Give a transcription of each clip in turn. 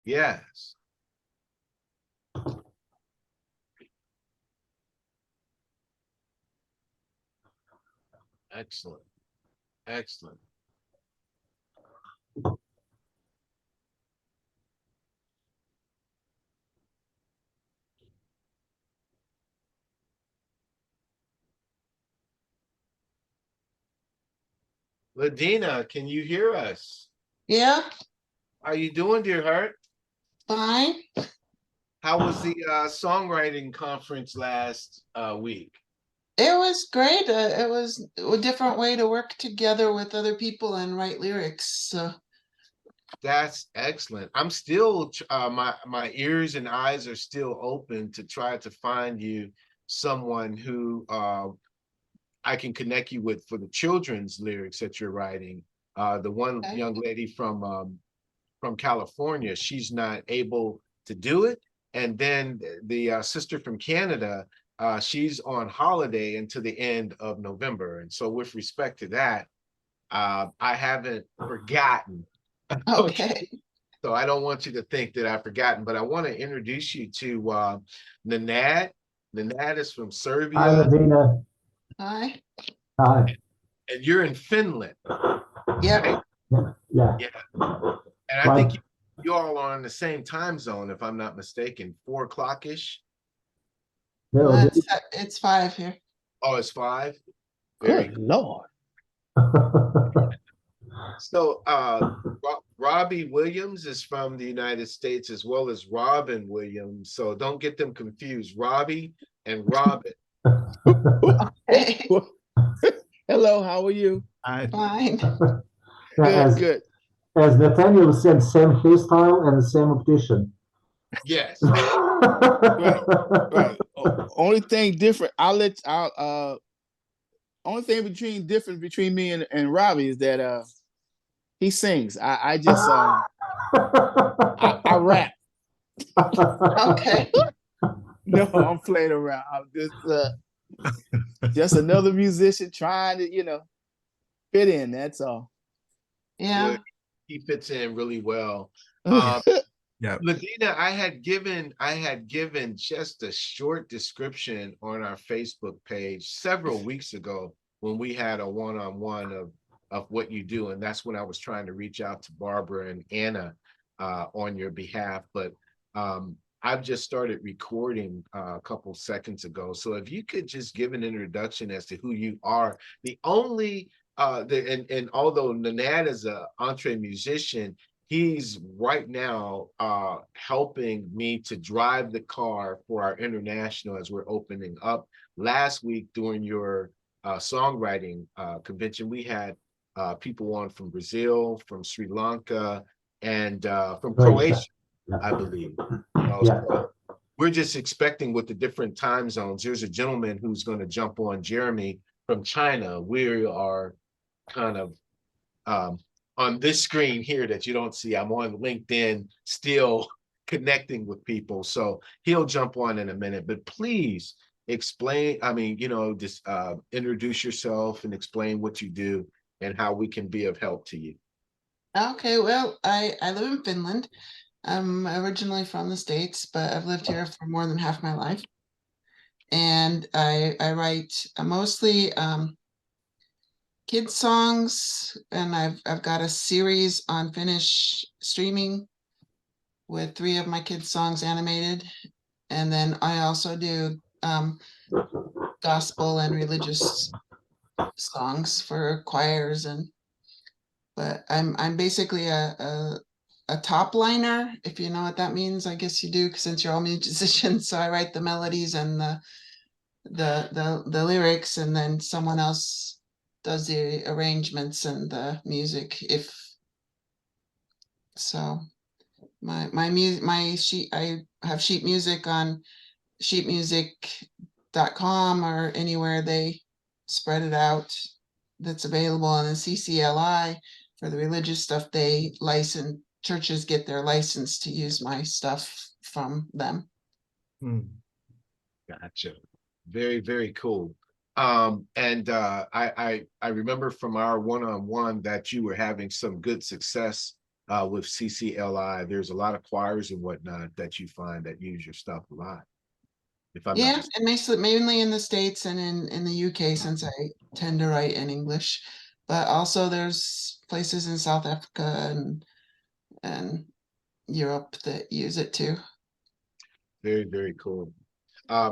Yes. Excellent. Excellent. Ladina, can you hear us? Yeah, How you doing, dear heart? fine. How was the songwriting conference last week? It was great. It was a different way to work together with other people and write lyrics. So, That's excellent. I'm still my ears and eyes are still open to try to find you someone who I can connect you with for the children's lyrics that you're writing. The one okay. young lady from California, she's not able to do it, and then the sister from Canada, she's on holiday until the end of November, and so with respect to that, I haven't forgotten. Okay. Okay. So I don't want you to think that I've forgotten, but I want to introduce you to Nanad. Nanad is from Hi, Serbia, Ladina. Hi. Hi. and you're in Finland, right? Yep. Yeah. Yeah. And I think Right. you all are on the same time zone, if I'm not mistaken, 4 o'clock-ish. No, It's 5 here. Oh, it's 5. Very Good good. Lord. So Robbie Williams is from the United States as well as Robin Williams. So don't get them confused. Robbie and Robin. Hey, Hello, how are you? fine. Good, as good. as Nathaniel said, same hairstyle and the same optician. Yes. Right, right. Only thing different, only thing different between me and Robbie is that he sings. I just I rap. Okay. No, I'm playing around. I'm just another musician trying to, fit in. That's all. Yeah. He fits in really well. Yeah. Yeah. Ladina, I had given just a short description on our Facebook page several weeks ago when we had a one-on-one of what you do, and that's when I was trying to reach out to Barbara and Anna on your behalf. But I've just started recording a couple seconds ago, so if you could just give an introduction as to who you are. The only and although Nanad is a EntreMusician, he's right now helping me to drive the car for our international as we're opening up. Last week during your songwriting convention, we had people on from Brazil, from Sri Lanka, and from Croatia, I believe. Yeah. So we're just expecting with the different time zones. There's a gentleman who's going to jump on, Jeremy from China. We are kind of on this screen here that you don't see. I'm on LinkedIn still connecting with people. So he'll jump on in a minute, but please explain. I mean, just introduce yourself and explain what you do and how we can be of help to you. Okay. Well, I live in Finland. I'm originally from the States, but I've lived here for more than half my life. And I write mostly kids songs, and I've got a series on Finnish streaming with 3 of my kids songs animated, and then I also do gospel and religious songs for choirs, but I'm basically a top liner, if you know what that means. I guess you do, since you're all musicians. So I write the melodies and the lyrics, and then someone else does the arrangements and the music. If so, my sheet, I have sheet music on sheetmusic.com or anywhere they spread it out that's available. And then CCLI for the religious stuff, they license, churches get their license to use my stuff from them. Gotcha. Very, very cool. And I remember from our one-on-one that you were having some good success with CCLI. There's a lot of choirs and whatnot that you find that use your stuff a lot. If I'm not Yeah, mistaken. and mainly in the States and in the UK, since I tend to write in English. But also there's places in South Africa and Europe that use it too. Very, very cool.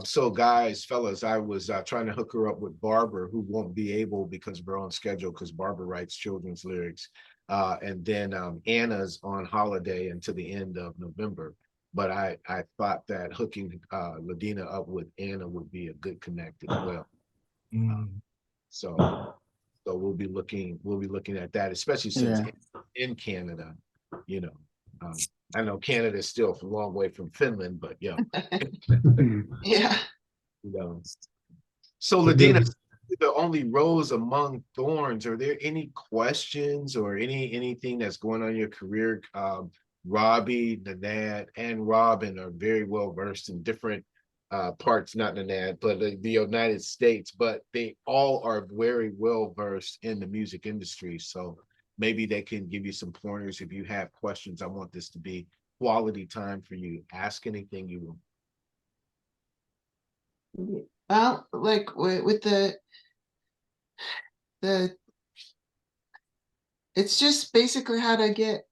So guys, fellas, I was trying to hook her up with Barbara, who won't be able because we're on schedule because Barbara writes children's lyrics. And then Anna's on holiday until the end of November. But I thought that hooking Ladina up with Anna would be a good connect as well. So we'll be looking at that, especially since in Canada, you know. I know Canada is still a long way from Finland, but yeah. Yeah. You know. So Ladina, the only rose among thorns. Are there any questions or anything that's going on in your career? Robbie, Nanad, and Robin are very well versed in different parts, not Nanad, but the United States, but they all are very well versed in the music industry. So maybe they can give you some pointers if you have questions. I want this to be quality time for you. Ask anything you want. Well, like with the it's just basically how to get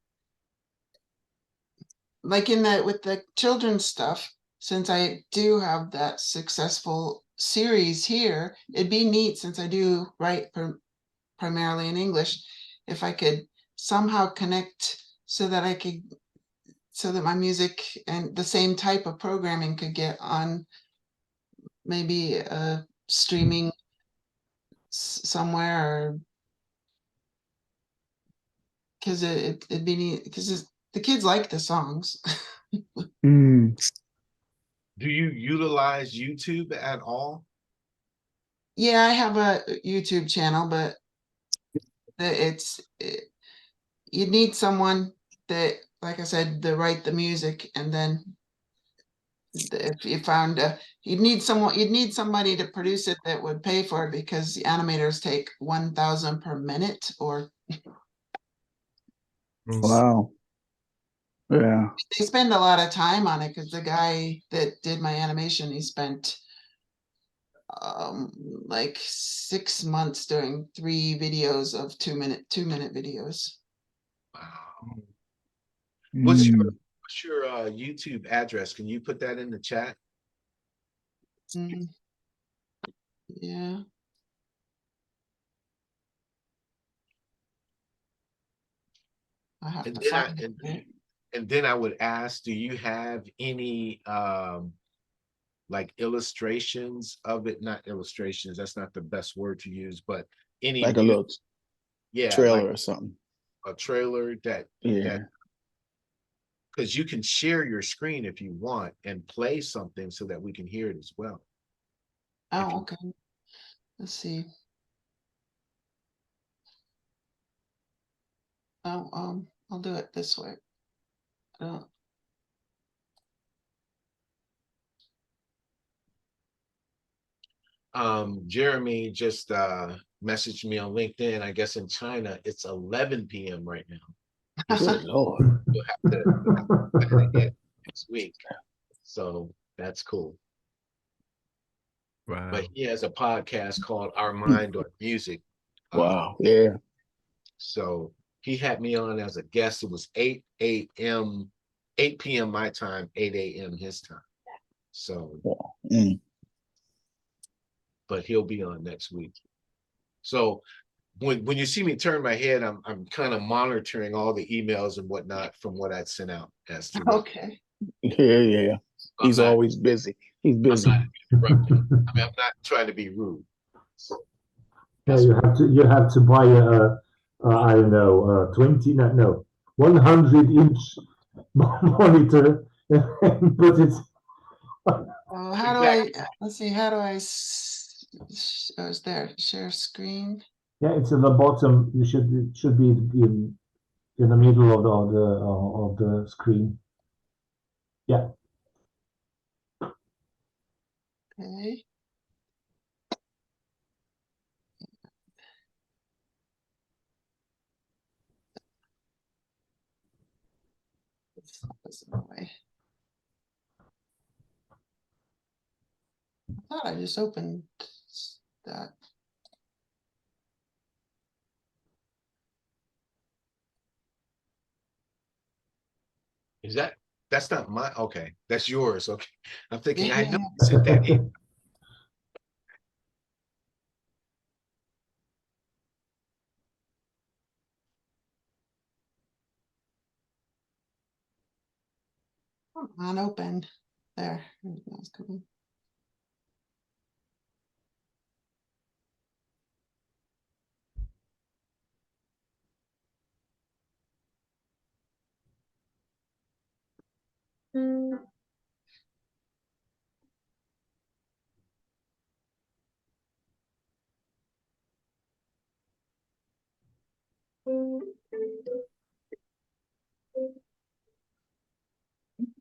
like in the with the children's stuff, since I do have that successful series here, it'd be neat since I do write primarily in English, if I could somehow connect so that so that my music and the same type of programming could get on maybe streaming somewhere, because it'd be neat because the kids like the songs. Do you utilize YouTube at all? Yeah, I have a YouTube channel, but you need someone that, like I said, to write the music, and then if you found you'd need somebody to produce it that would pay for it, because the animators take 1,000 per minute, or Wow. Yeah. they spend a lot of time on it, because the guy that did my animation, he spent like 6 months doing 3 videos of 2-minute videos. Wow. Mm. What's your YouTube address? Can you put that in the chat? Yeah. I have And to then find it. Right? and then I would ask, do you have any like illustrations of it? Not illustrations, that's not the best word to use, but any Like a little yeah, like trailer or something. a trailer that Yeah. because you can share your screen if you want and play something so that we can hear it as well. Oh, okay. Let's see. Oh, I'll do it this way. Jeremy just messaged me on LinkedIn. I guess in China it's 11 p.m. right now. Good Lord. You'll have to get next week. So that's cool. Wow. But he has a podcast called Our Mind on Music. Wow. Yeah. So he had me on as a guest. It was 8 p.m. my time, 8 a.m. his time. So, Wow. but he'll be on next week. So when you see me turn my head, I'm kind of monitoring all the emails and whatnot from what I sent out as to what Okay. Yeah. He's always busy. He's busy. I'm not trying to be rude. Yeah, you have to buy I don't know 100-inch monitor and put it. How do I? Let's see. How do I? Oh, it's there. Share screen. Yeah, it's at the bottom. It should be in the middle of the screen. Yeah. Okay. This way. I thought I just opened that. Is that's not my, okay, that's yours. Okay. I'm thinking, I know Yeah. you sent that in. Come on, open. There. That's coming.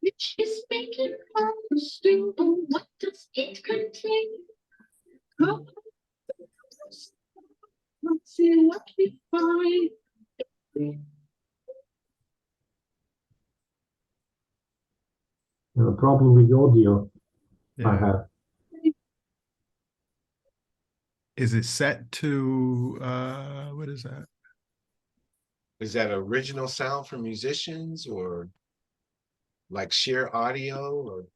Which is making interesting, but what does it contain? Come, let's see what we find. The problem with the audio I Yeah. have. Is it set to what is that? Is that original sound for musicians or like share audio or?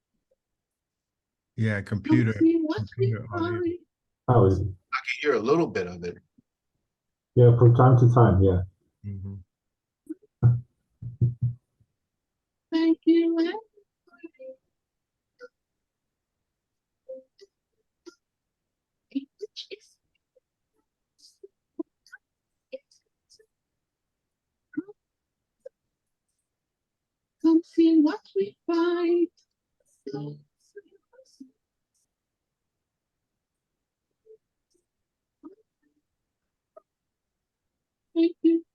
Yeah, Let's computer see what we computer audio. find. How is it? I can hear a little bit of it. Yeah, from time to time, yeah. Mhm. Thank you, everybody. Which is- Come see what we find. Thank you.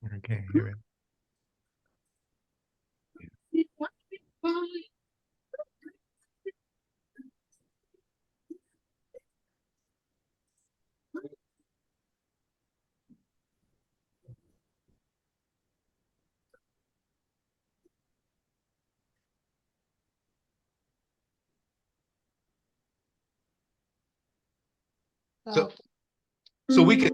I can't hear it. See what we find. So, so we can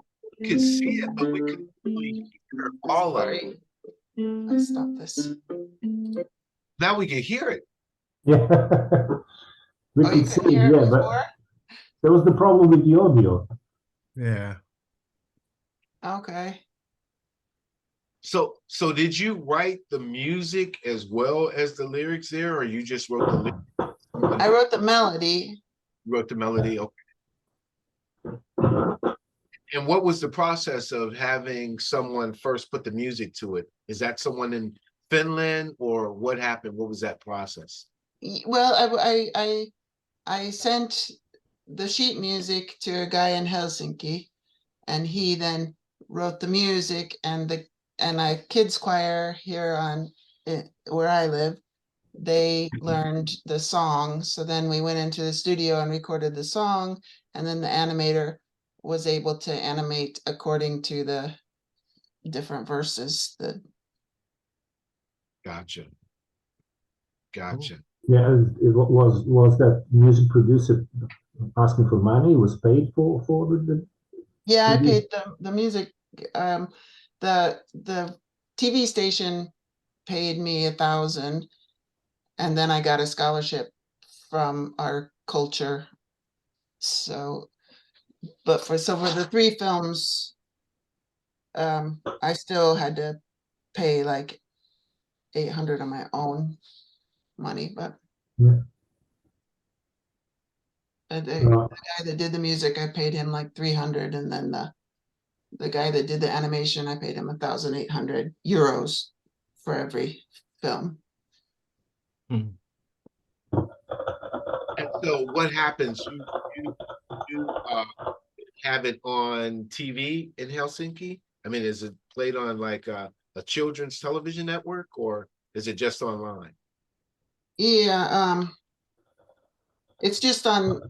see it, but we can really hear all of it. Sorry. Let's stop this. Now we can hear it. Yeah. We Oh, you could see couldn't it, hear it yeah, but before? that was the problem with the audio. Yeah. Okay. So did you write the music as well as the lyrics there, or you just wrote the lyrics? I wrote the melody. Wrote the melody. Okay. And what was the process of having someone first put the music to it? Is that someone in Finland, or what happened? What was that process? Well, I sent the sheet music to a guy in Helsinki, and he then wrote the music, and I kids choir here where I live, they learned the song. So then we went into the studio and recorded the song, and then the animator was able to animate according to the different verses. Gotcha. Gotcha. Yeah, it was that music producer asking for money, was paid for the Yeah, I TV? paid the music. The TV station paid me 1,000, and then I got a scholarship from our culture. So, but for the 3 films, I still had to pay like 800 of my own money. But Yeah. the guy that did the music, I paid him like 300, and then the guy that did the animation, I paid him 1,800 euros for every film. And so what happens? You have it on TV in Helsinki? I mean, is it played on like a children's television network, or is it just online? Yeah, It's just on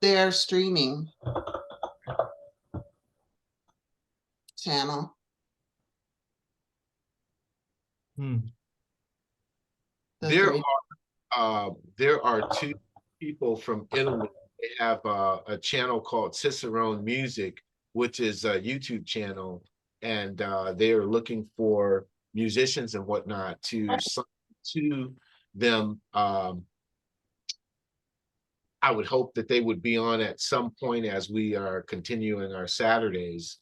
their streaming channel. Hmm. The There three. there are two people from Italy. They have a channel called Cicerone Music, which is a YouTube channel, and they are looking for musicians and whatnot to sign to them. I would hope that they would be on at some point as we are continuing our Saturdays.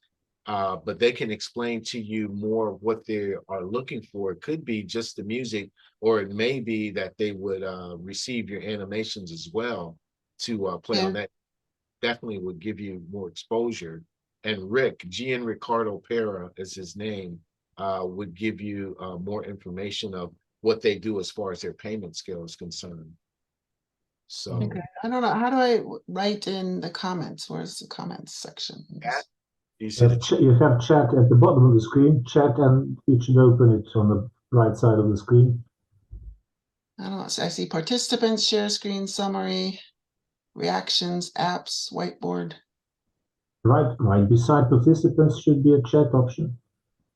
But they can explain to you more what they are looking for. It could be just the music, or it may be that they would receive your animations as well to play on Yeah. that. Definitely would give you more exposure. And Rick, Gian Ricardo Pera is his name, would give you more information of what they do as far as their payment scale is concerned. So Okay. I don't know. How do I write in the comments? Where's the comments section? that you said You have chat at the bottom of the screen, chat, and you should open it on the right side of the screen. I don't know. I see participants, share screen, summary, reactions, apps, whiteboard. Right beside participants should be a chat option.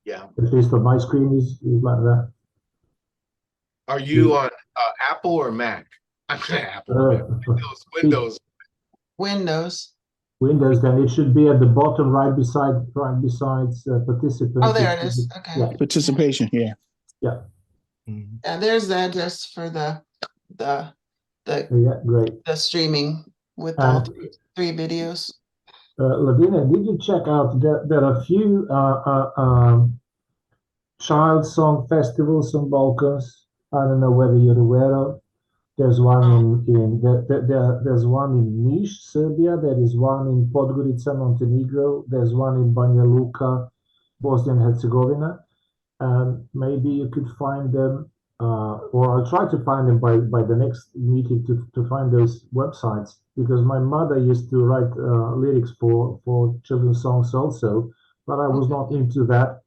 yeah. At least on my screen is like that. Are you on Apple or Mac? I'm Apple. Windows. Windows. Windows, then it should be at the bottom, right besides participants. Oh, there it is. Okay. Yeah, Participation here. yeah, Mhm. And there's the address for the yeah, great. the streaming with all And three videos. Ladina, did you check out that there are a few child song festivals on Balkans? I don't know whether you're aware of. There's one there's one in Niš, Serbia. There is one in Podgorica, Montenegro. There's one in Banja Luka, Bosnia and Herzegovina. And maybe you could find them, or I'll try to find them by the next meeting to find those websites, because my mother used to write lyrics for children's songs also, but I was not into that.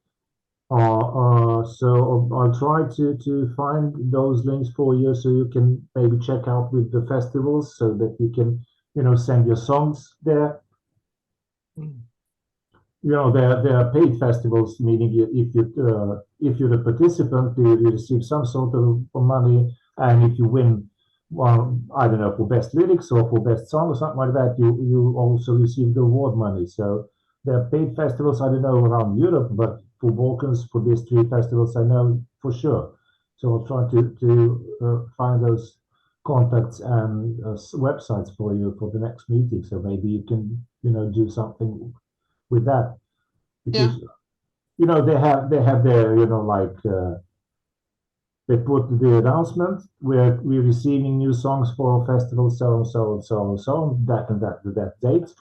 So I'll try to find those links for you, so you can maybe check out with the festivals, so that you can, send your songs there. There are paid festivals, meaning if you're a participant, you receive some sort of money, and if you win, well, I don't know, for best lyrics or for best song or something like that, you also receive the award money. So there are paid festivals, I don't know around Europe, but for Balkans, for these three festivals, I know for sure. So I'll try to find those contacts and websites for you for the next meeting. So maybe you can, do something with that, because they have their they put the announcement where we're receiving new songs for festival so and so and so and so on that date.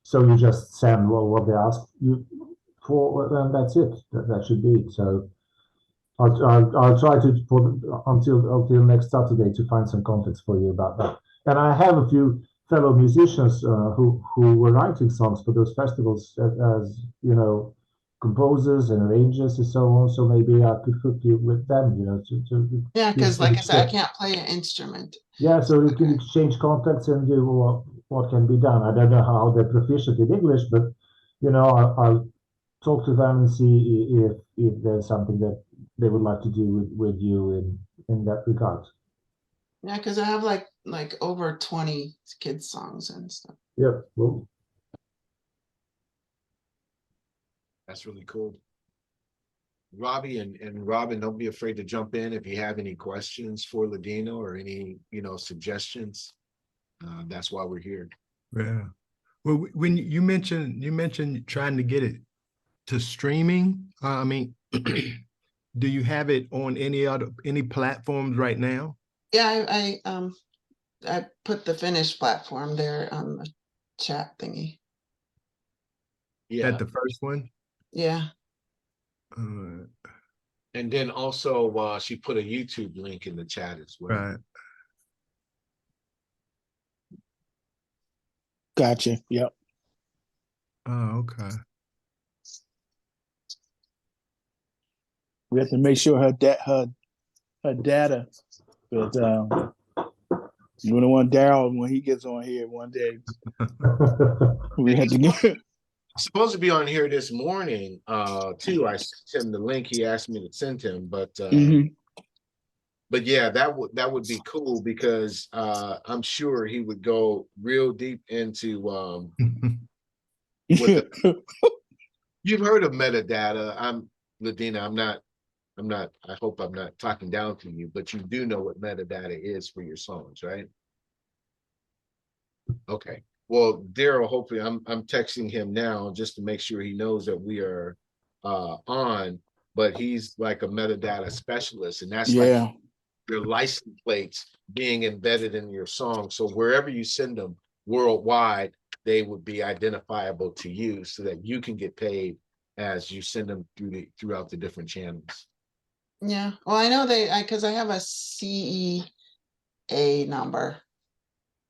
So you just send what they ask you for, and that's it. That should be it. So I'll try to put until next Saturday to find some contacts for you about that. And I have a few fellow musicians who were writing songs for those festivals as composers and arrangers and so on. So maybe I could hook you with them. Yeah, because like I said, I can't play an instrument. Yeah, so we can exchange contacts and do what can be done. I don't know how they're proficient in English, but I'll talk to them and see if there's something that they would like to do with you in that regard. Yeah, because I have like over 20 kids songs and stuff. Yep. Well, That's really cool. Robbie and Robin, don't be afraid to jump in if you have any questions for Ladino or any, suggestions. That's why we're here. Yeah. Well, when you mentioned trying to get it to streaming, I mean, do you have it on any platforms right now? Yeah, I put the Finnish platform there on the chat thingy. Yeah. At the first one? Yeah. And then also she put a YouTube link in the chat as well. Right. Gotcha. Yep. Oh, okay. We have to make sure her data is You don't want Daryl when he gets on here one day. We had to get. Supposed to be on here this morning, too. I sent him the link. He asked me to send him, but yeah, that would be cool because I'm sure he would go real deep into what you've heard of metadata. Ladina, I hope I'm not talking down to you, but you do know what metadata is for your songs, right? Okay. Well, Daryl, hopefully I'm texting him now just to make sure he knows that we are on, but he's like a metadata specialist, and that's like your license plates being embedded in your song. So wherever you send them worldwide, they would be identifiable to you so that you can get paid as you send them throughout the different channels. Yeah. Well, I know because I have a CEA number.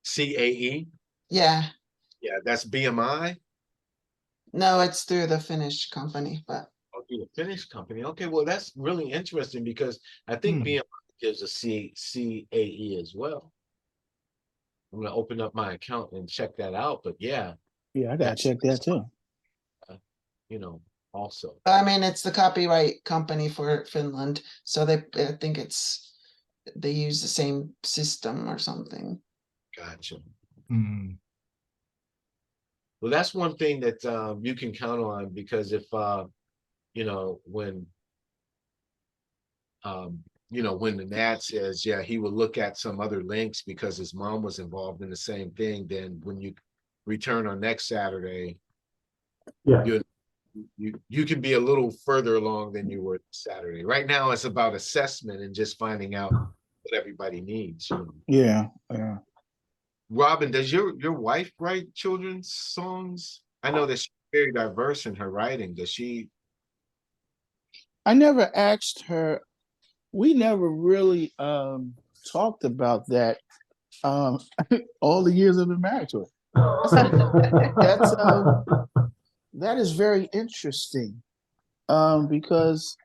CAE? Yeah. Yeah, that's BMI. No, it's through the Finnish company, but through the Finnish company. Okay, well, that's really interesting because I think BMI gives a CAE as well. I'm gonna open up my account and check that out. But yeah, I gotta check that too. Also. I mean, it's the copyright company for Finland, so I think they use the same system or something. Gotcha. Well, that's one thing that you can count on, because if when when the NAD says, yeah, he will look at some other links because his mom was involved in the same thing, then when you return on next Saturday, you can be a little further along than you were Saturday. Right now, it's about assessment and just finding out what everybody needs. Yeah. Robin, does your wife write children's songs? I know that she's very diverse in her writing. Does she? I never asked her. We never really talked about that all the years I've been married to her. That is very interesting because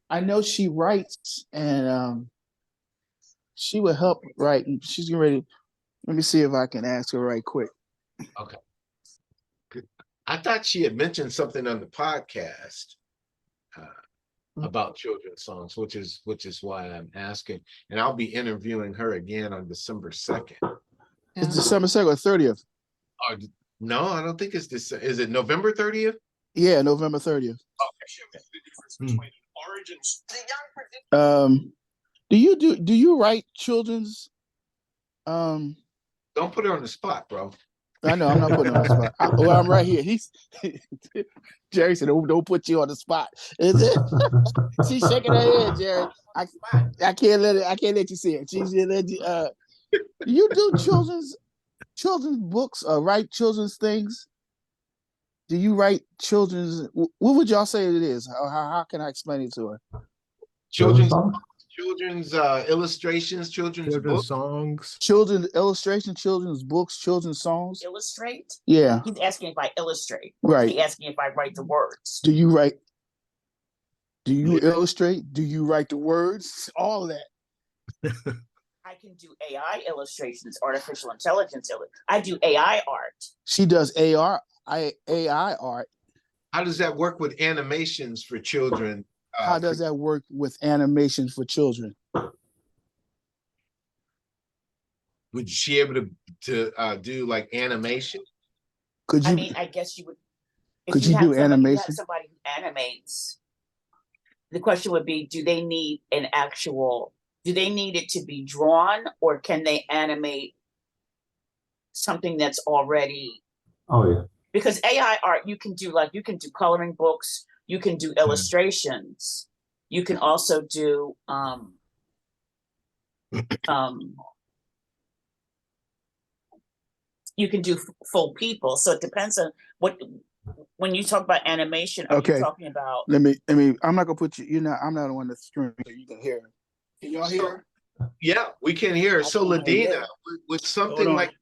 I know she writes, and she would help write. She's getting ready. Let me see if I can ask her right quick. Okay. I thought she had mentioned something on the podcast about children's songs, which is why I'm asking. And I'll be interviewing her again on December 2nd. It's December 2nd or 30th. No, I don't think it's this. Is it November 30th? Yeah, November 30th. Do you write children's? Don't put her on the spot, bro. I know I'm not putting her on the spot. I'm right here. Jerry said, "Don't put you on the spot." Is it? She's shaking her head, Jerry. I can't let you see it. She's you do children's books or write children's things? Do you write children's? What would y'all say it is? How can I explain it to her? Children's illustrations, children's books, songs, children's illustration, children's books, children's songs. Illustrate? Yeah. He's asking if I illustrate. Right. He's asking if I write the words. Do you write? Do you illustrate? Do you write the words? All of that. I can do AI illustrations, artificial intelligence. I do AI art. She does AI art. How does that work with animations for children? How does that work with animation for children? Would she be able to do like animation? Could you? I mean, I guess you would. Could you do animation? Somebody who animates. The question would be: do they need it to be drawn, or can they animate something that's already? Oh yeah. Because AI art, you can do coloring books. You can do illustrations. You can also do you can do full people. So it depends on when you talk about animation, are you talking about? Let me I'm not gonna put you, I'm not the one that's screaming, so you can hear. Can y'all hear? Yeah, we can hear. So Ladina, would something like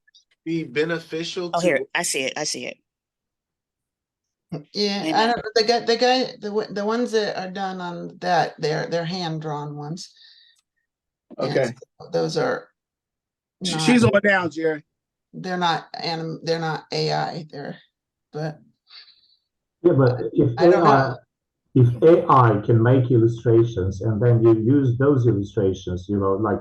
be beneficial to? Here, I see it. Yeah, I don't the ones that are done on that, they're hand drawn ones. Okay. And those are not, She's on down, Jerry. they're not they're not AI, but Yeah, but I don't know. if AI can make illustrations and then you use those illustrations, like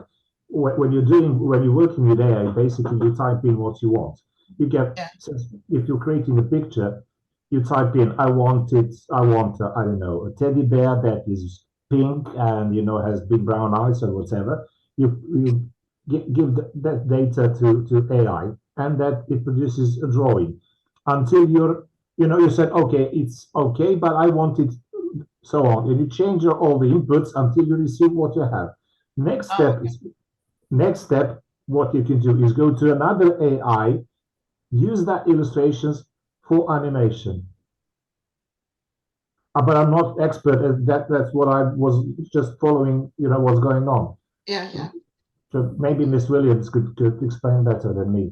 when you're working with AI, basically you type in what you want. You get, Yeah. if you're creating a picture, you type in, I want, I don't know, a teddy bear that is pink and, has big brown eyes or whatever. You give that data to AI and that it produces a drawing until you said, okay, it's okay, but I want it so on. And you change all the inputs until you receive what you have. Next Oh, step, what you can do is go to another AI, use that illustrations for animation. But I'm not expert at that. That's what I was just following, what's going on. yeah. So maybe Miss Williams could explain better than me.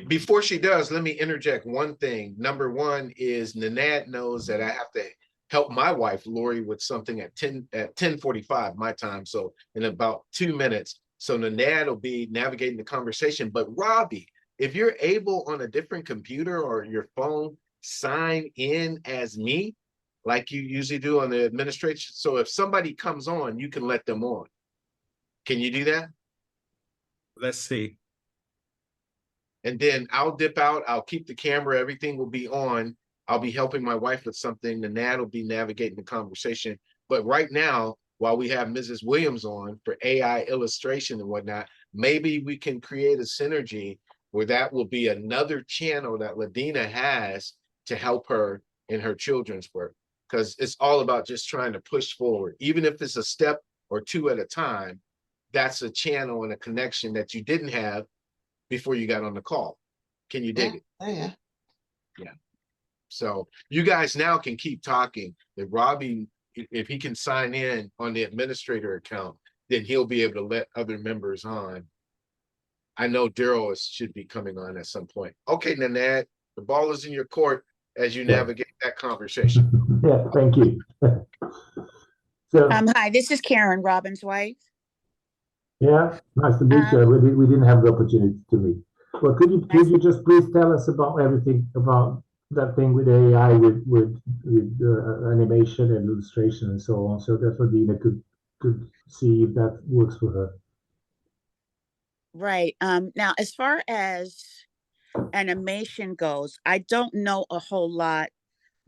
Before she does, let me interject one thing. Number one is Nanad knows that I have to help my wife, Lori, with something at 10:45 my time. So in about 2 minutes. So Nanad will be navigating the conversation. But Robbie, if you're able on a different computer or your phone, sign in as me, like you usually do on the administration. So if somebody comes on, you can let them on. Can you do that? Let's see. And then I'll dip out. I'll keep the camera. Everything will be on. I'll be helping my wife with something. The Nat will be navigating the conversation. But right now, while we have Mrs. Williams on for AI illustration and whatnot, maybe we can create a synergy where that will be another channel that Ladina has to help her in her children's work. Because it's all about just trying to push forward. Even if it's a step or two at a time, that's a channel and a connection that you didn't have before you got on the call. Can you dig it? Yeah. Yeah. So you guys now can keep talking. If Robbie, if he can sign in on the administrator account, then he'll be able to let other members on. I know Daryl should be coming on at some point. Okay, Nanad, the ball is in your court as you navigate that conversation. Yeah, thank you. So Hi, this is Karen, Robin's wife. yeah, nice to meet you. We didn't have the opportunity to meet. Well, could you just please tell us about everything about that thing with AI, with animation and illustration and so on, so that Ladina could see if that works for her. Right. Now, as far as animation goes, I don't know a whole lot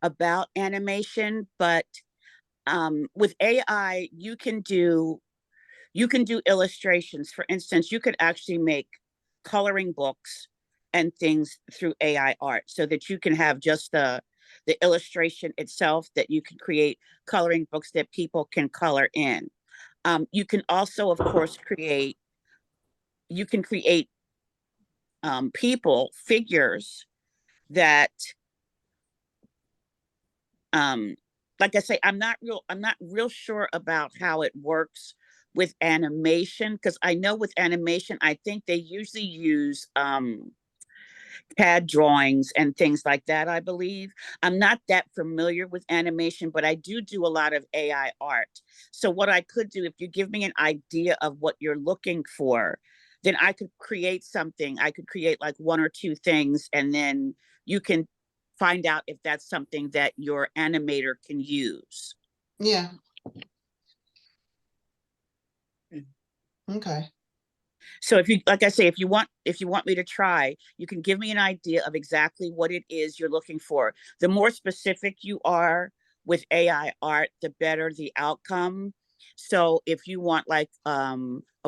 about animation, but with AI, you can do illustrations. For instance, you could actually make coloring books and things through AI art, so that you can have just the illustration itself, that you can create coloring books that people can color in. You can also, of course, create people, figures that like I say, I'm not real sure about how it works with animation, because I know with animation, I think they usually use CAD drawings and things like that, I believe. I'm not that familiar with animation, but I do a lot of AI art. So what I could do, if you give me an idea of what you're looking for, then I could create something. I could create like one or two things, and then you can find out if that's something that your animator can use. Yeah. Okay. So if you, like I say, if you want me to try, you can give me an idea of exactly what it is you're looking for. The more specific you are with AI art, the better the outcome. So if you want like a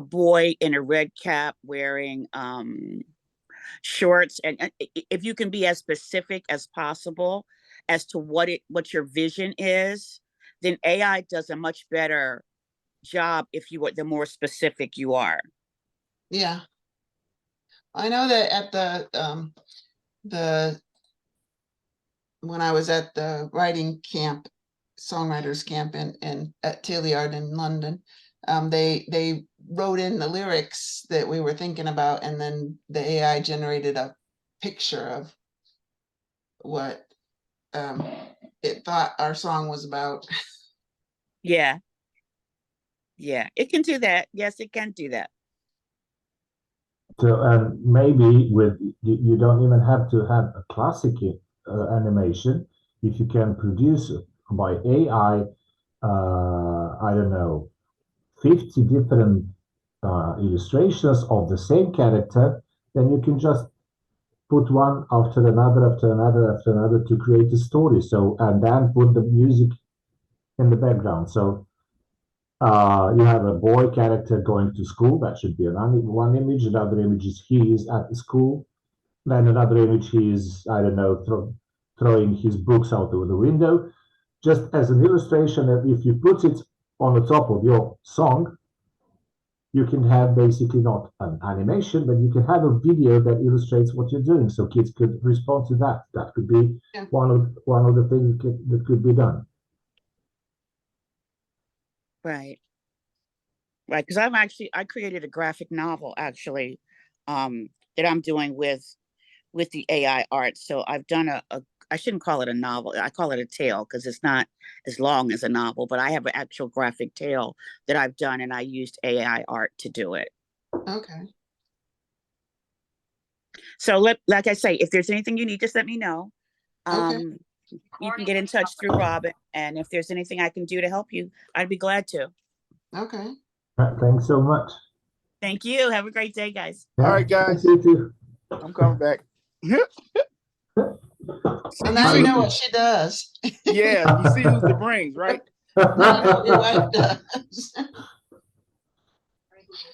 boy in a red cap wearing shorts, and if you can be as specific as possible as to what your vision is, then AI does a much better job if you the more specific you are. Yeah. I know that at the when I was at the writing camp, songwriters camp at Tilliard in London, they wrote in the lyrics that we were thinking about, and then the AI generated a picture of what it thought our song was about. Yeah, it can do that. Yes, it can do that. So, and maybe with you don't even have to have a classic animation. If you can produce by AI, I don't know, 50 different illustrations of the same character, then you can just put one after another, after another, after another to create a story. So, and then put the music in the background. So you have a boy character going to school. That should be one image. Another image is he is at the school. Then another image he is, I don't know, throwing his books out of the window. Just as an illustration, that if you put it on the top of your song, you can have basically not an animation, but you can have a video that illustrates what you're doing, so kids could respond to that. That could be one of the things that could be done. Right. Right. Because I created a graphic novel actually, that I'm doing with the AI art. So I've done I shouldn't call it a novel. I call it a tale because it's not as long as a novel, but I have an actual graphic tale that I've done and I used AI art to do it. Okay. So like I say, if there's anything you need, just let me know. Okay. You can get in touch through Robin. And if there's anything I can do to help you, I'd be glad to. Okay. Thanks so much. Thank you. Have a great day, guys. All right, guys. You too. I'm coming back. So now you know what she does. Yeah, you see who's the brains, right? Now you know what your wife does.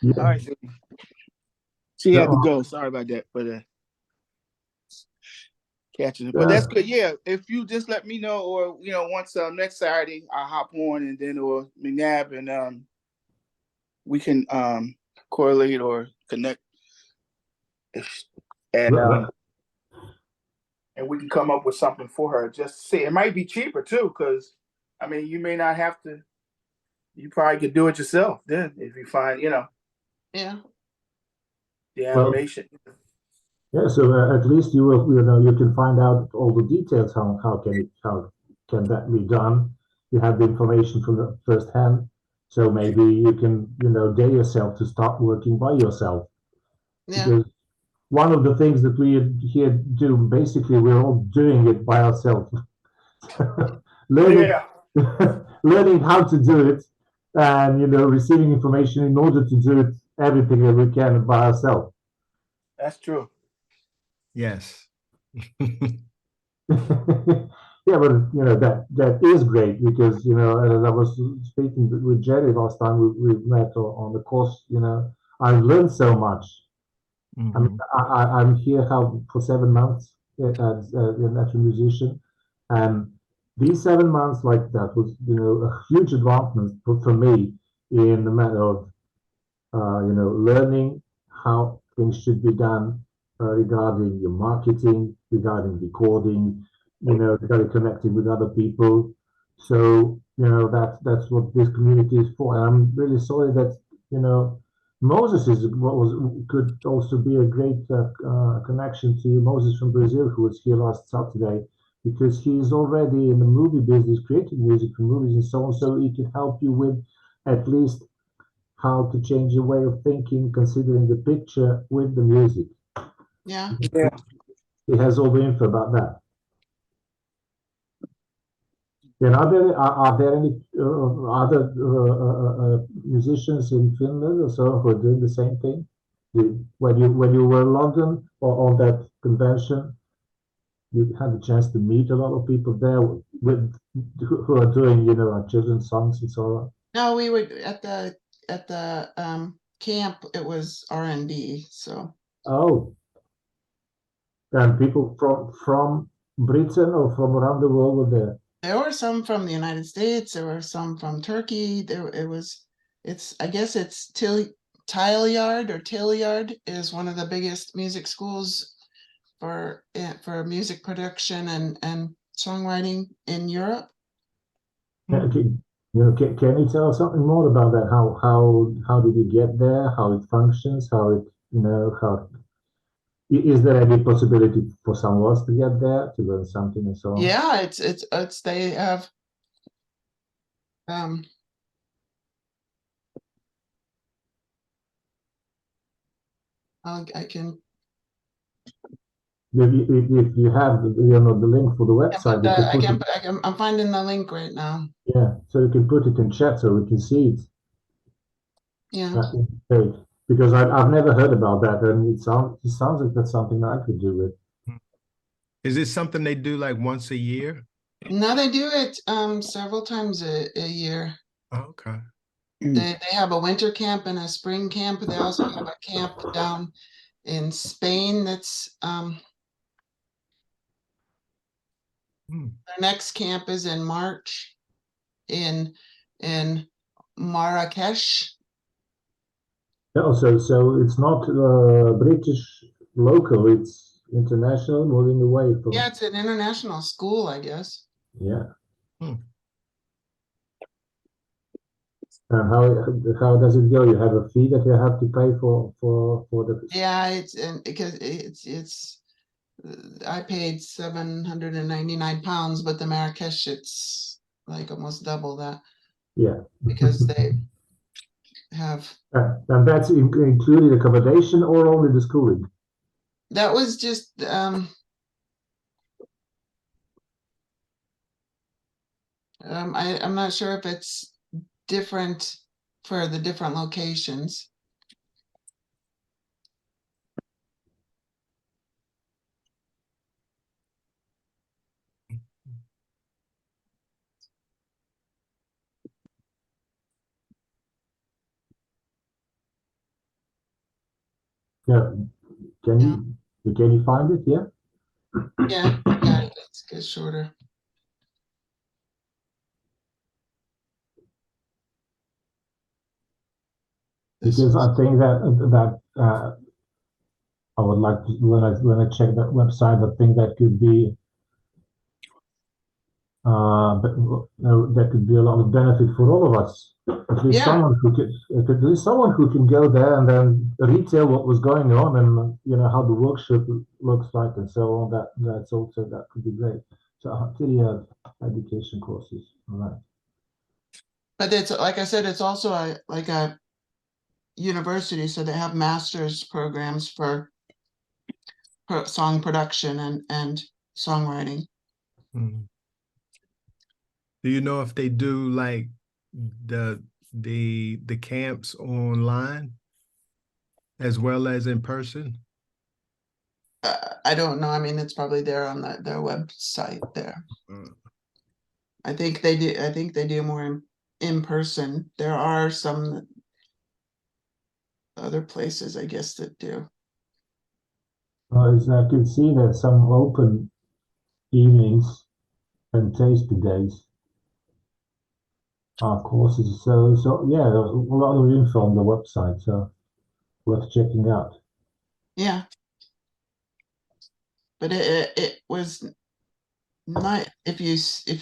Yeah. All right. She had to go. Sorry about that, but catching it. But that's good. Yeah, if you just let me know, or once next Saturday I'll hop on and then or McNabb and we can correlate or connect, and we can come up with something for her. Just see, it might be cheaper too, because I mean you may not have to. You probably could do it yourself then if you find Yeah. the animation. Yeah, so at least you can find out all the details how can that be done. You have the information from the first hand, so maybe you can dare yourself to start working by yourself. Yeah. Because one of the things that we here do, basically, we're all doing it by ourselves, learning learning how to do it, and receiving information in order to do it everything that we can by ourselves. That's true. Yes. Yeah, but that is great because as I was speaking with Jerry last time we met on the course, I've learned so much. I mean, I'm here for 7 months as an EntreMusician, and these 7 months like that was a huge advancement for me in the matter of learning how things should be done regarding your marketing, regarding recording, regarding connecting with other people. So that's what this community is for. And I'm really sorry that Moses could also be a great connection to Moses from Brazil, who was here last Saturday, because he's already in the movie business, creating music for movies and so on. So he could help you with at least how to change your way of thinking, considering the picture with the music. Yeah. He has all the info about that. And are there any other musicians in Finland or so who are doing the same thing? When you were in London or on that convention, you had the chance to meet a lot of people there who are doing like children's songs and so on. No, we were at the camp. It was R&D. So. Oh. And people from Britain or from around the world were there. There were some from the United States. There were some from Turkey. I guess it's Tillyard is one of the biggest music schools for music production and songwriting in Europe. Can you tell us something more about that? How did you get there? How it functions? How is there any possibility for someone else to get there to learn something and so on? Yeah, it's they have I can, If you have the link for the website, you can put it. I'm finding the link right now. Yeah, so you can put it in chat so we can see it. Yeah. That would be great. Because I've never heard about that, and it sounds like that's something I could do with. Is it something they do like once a year? No, they do it several times a year. Oh, okay. They have a winter camp and a spring camp. They also have a camp down in Spain that's their next camp is in March in Marrakesh. Also, so it's not British local, it's international, moving away from. Yeah, it's an international school, I guess. Yeah. Hmm. And how does it go? You have a fee that you have to pay for the. Yeah, because I paid £799, but the Marrakesh it's like almost double that. Yeah. Because they have. And that's included accommodation or only the schooling? That was just I'm not sure if it's different for the different locations. Yeah. Can you find it? Yeah. Yeah, it's get shorter. Because I think that I would like to, when I check that website, I think that could be but there could be a lot of benefit for all of us. At least someone who can go there and then retell what was going on and how the workshop looks like and so on. That could be great. So affiliate education courses, all right. But it's like I said, it's also like a university, so they have master's programs for song production and songwriting. Mm. Do you know if they do like the camps online as well as in person? I don't know. I mean, it's probably there on their website there. I think they do. I think they do more in person. There are some other places, I guess, that do. As I can see, there's some open evenings and tasting days. Courses. So yeah, there's a lot of info on the website, so worth checking out. Yeah. But it was not, if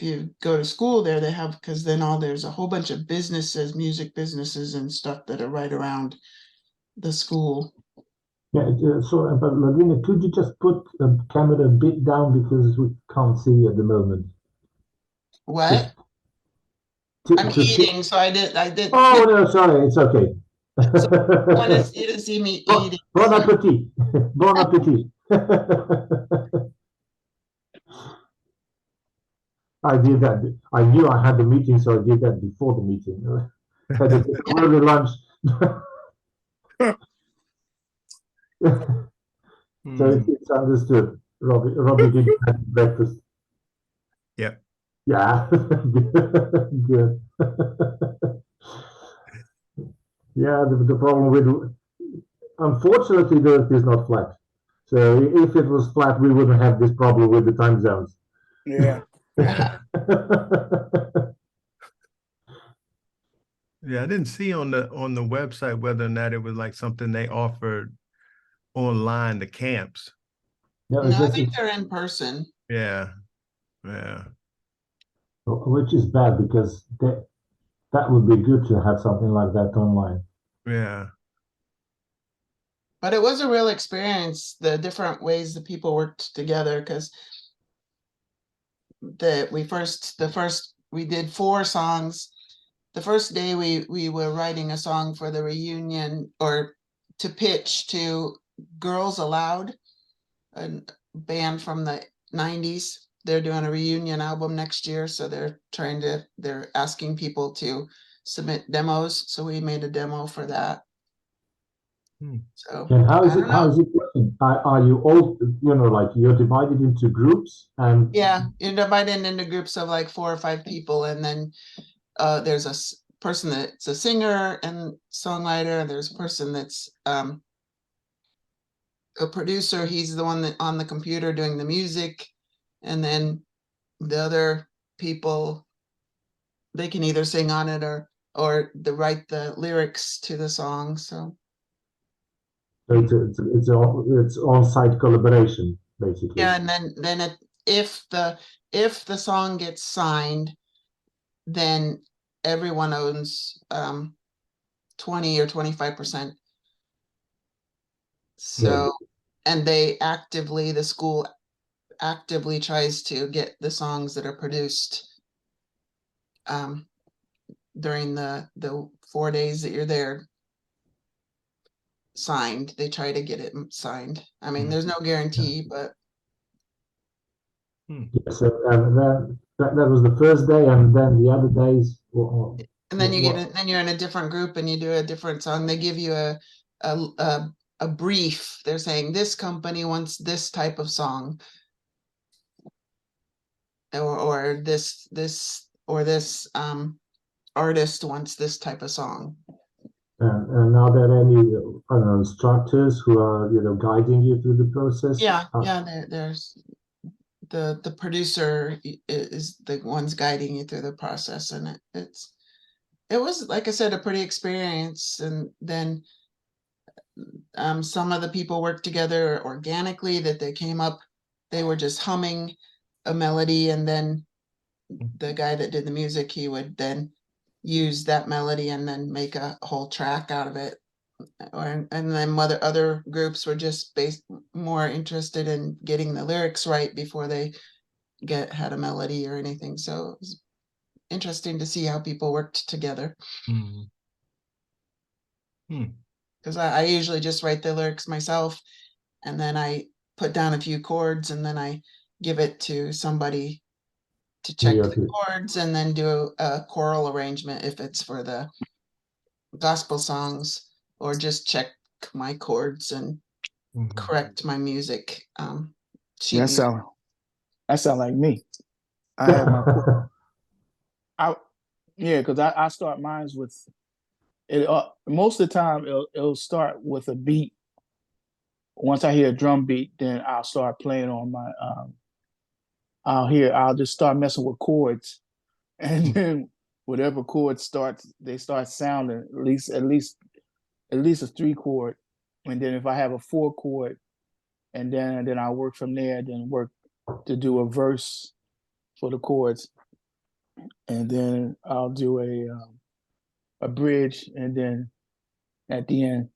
you go to school there, they have, because then there's a whole bunch of businesses, music businesses and stuff that are right around the school. Yeah, sorry, but Ladina, could you just put the camera a bit down because we can't see at the moment? What? I'm eating, so I did. Oh no, sorry, it's okay. I want you to see me eating. Bon appetit. Bon appetit. I did that. I knew I had the meeting, so I did that before the meeting. Had a early lunch. So it's understood. Robbie did breakfast. Yeah. Yeah. Good. Yeah, the problem with, unfortunately, the earth is not flat. So if it was flat, we wouldn't have this problem with the time zones. Yeah. Yeah, I didn't see on the website whether or not it was like something they offered online, the camps. No, I think they're in person. Yeah. Yeah. Which is bad because that would be good to have something like that online. Yeah. But it was a real experience, the different ways that people worked together, because we did 4 songs. The first day we were writing a song for the reunion, or to pitch to Girls Aloud, a band from the 90s. They're doing a reunion album next year, so they're asking people to submit demos. So we made a demo for that. So And I don't know. how is it working? Are you all, like you're divided into groups and Yeah, you're divided into groups of like 4 or 5 people, and then there's a person that's a singer and songwriter, and there's a person that's a producer. He's the one that on the computer doing the music, and then the other people, they can either sing on it or they write the lyrics to the song. So it's on-site collaboration, basically. yeah, and then if the song gets signed, then everyone owns 20 or 25%. So, and the school actively tries to get the songs that are produced during the 4 days that you're there signed. They try to get it signed. I mean, there's no guarantee, but So that was the first day, and then the other days. and then then you're in a different group and you do a different song. They give you a brief. They're saying this company wants this type of song, or this artist wants this type of song. And are there any instructors who are guiding you through the process? Yeah, there's the producer is the ones guiding you through the process, and it was, like I said, a pretty experience. And then some of the people worked together organically, that they were just humming a melody, and then the guy that did the music, he would then use that melody and then make a whole track out of it. And then other groups were just more interested in getting the lyrics right before they had a melody or anything. So it was interesting to see how people worked together. Because I usually just write the lyrics myself, and then I put down a few chords, and then I give it to somebody to check the chords, and then do a choral arrangement if it's for the gospel songs, or just check my chords and correct my music. That sound like me. I have my because I start mine with it. Most of the time, it'll start with a beat. Once I hear a drum beat, then I'll start playing on my. I'll just start messing with chords, and then whatever chord they start sounding at least a 3 chord, and then if I have a 4 chord, and then I work from there, then work to do a verse for the chords, and then I'll do a bridge, and then at the end.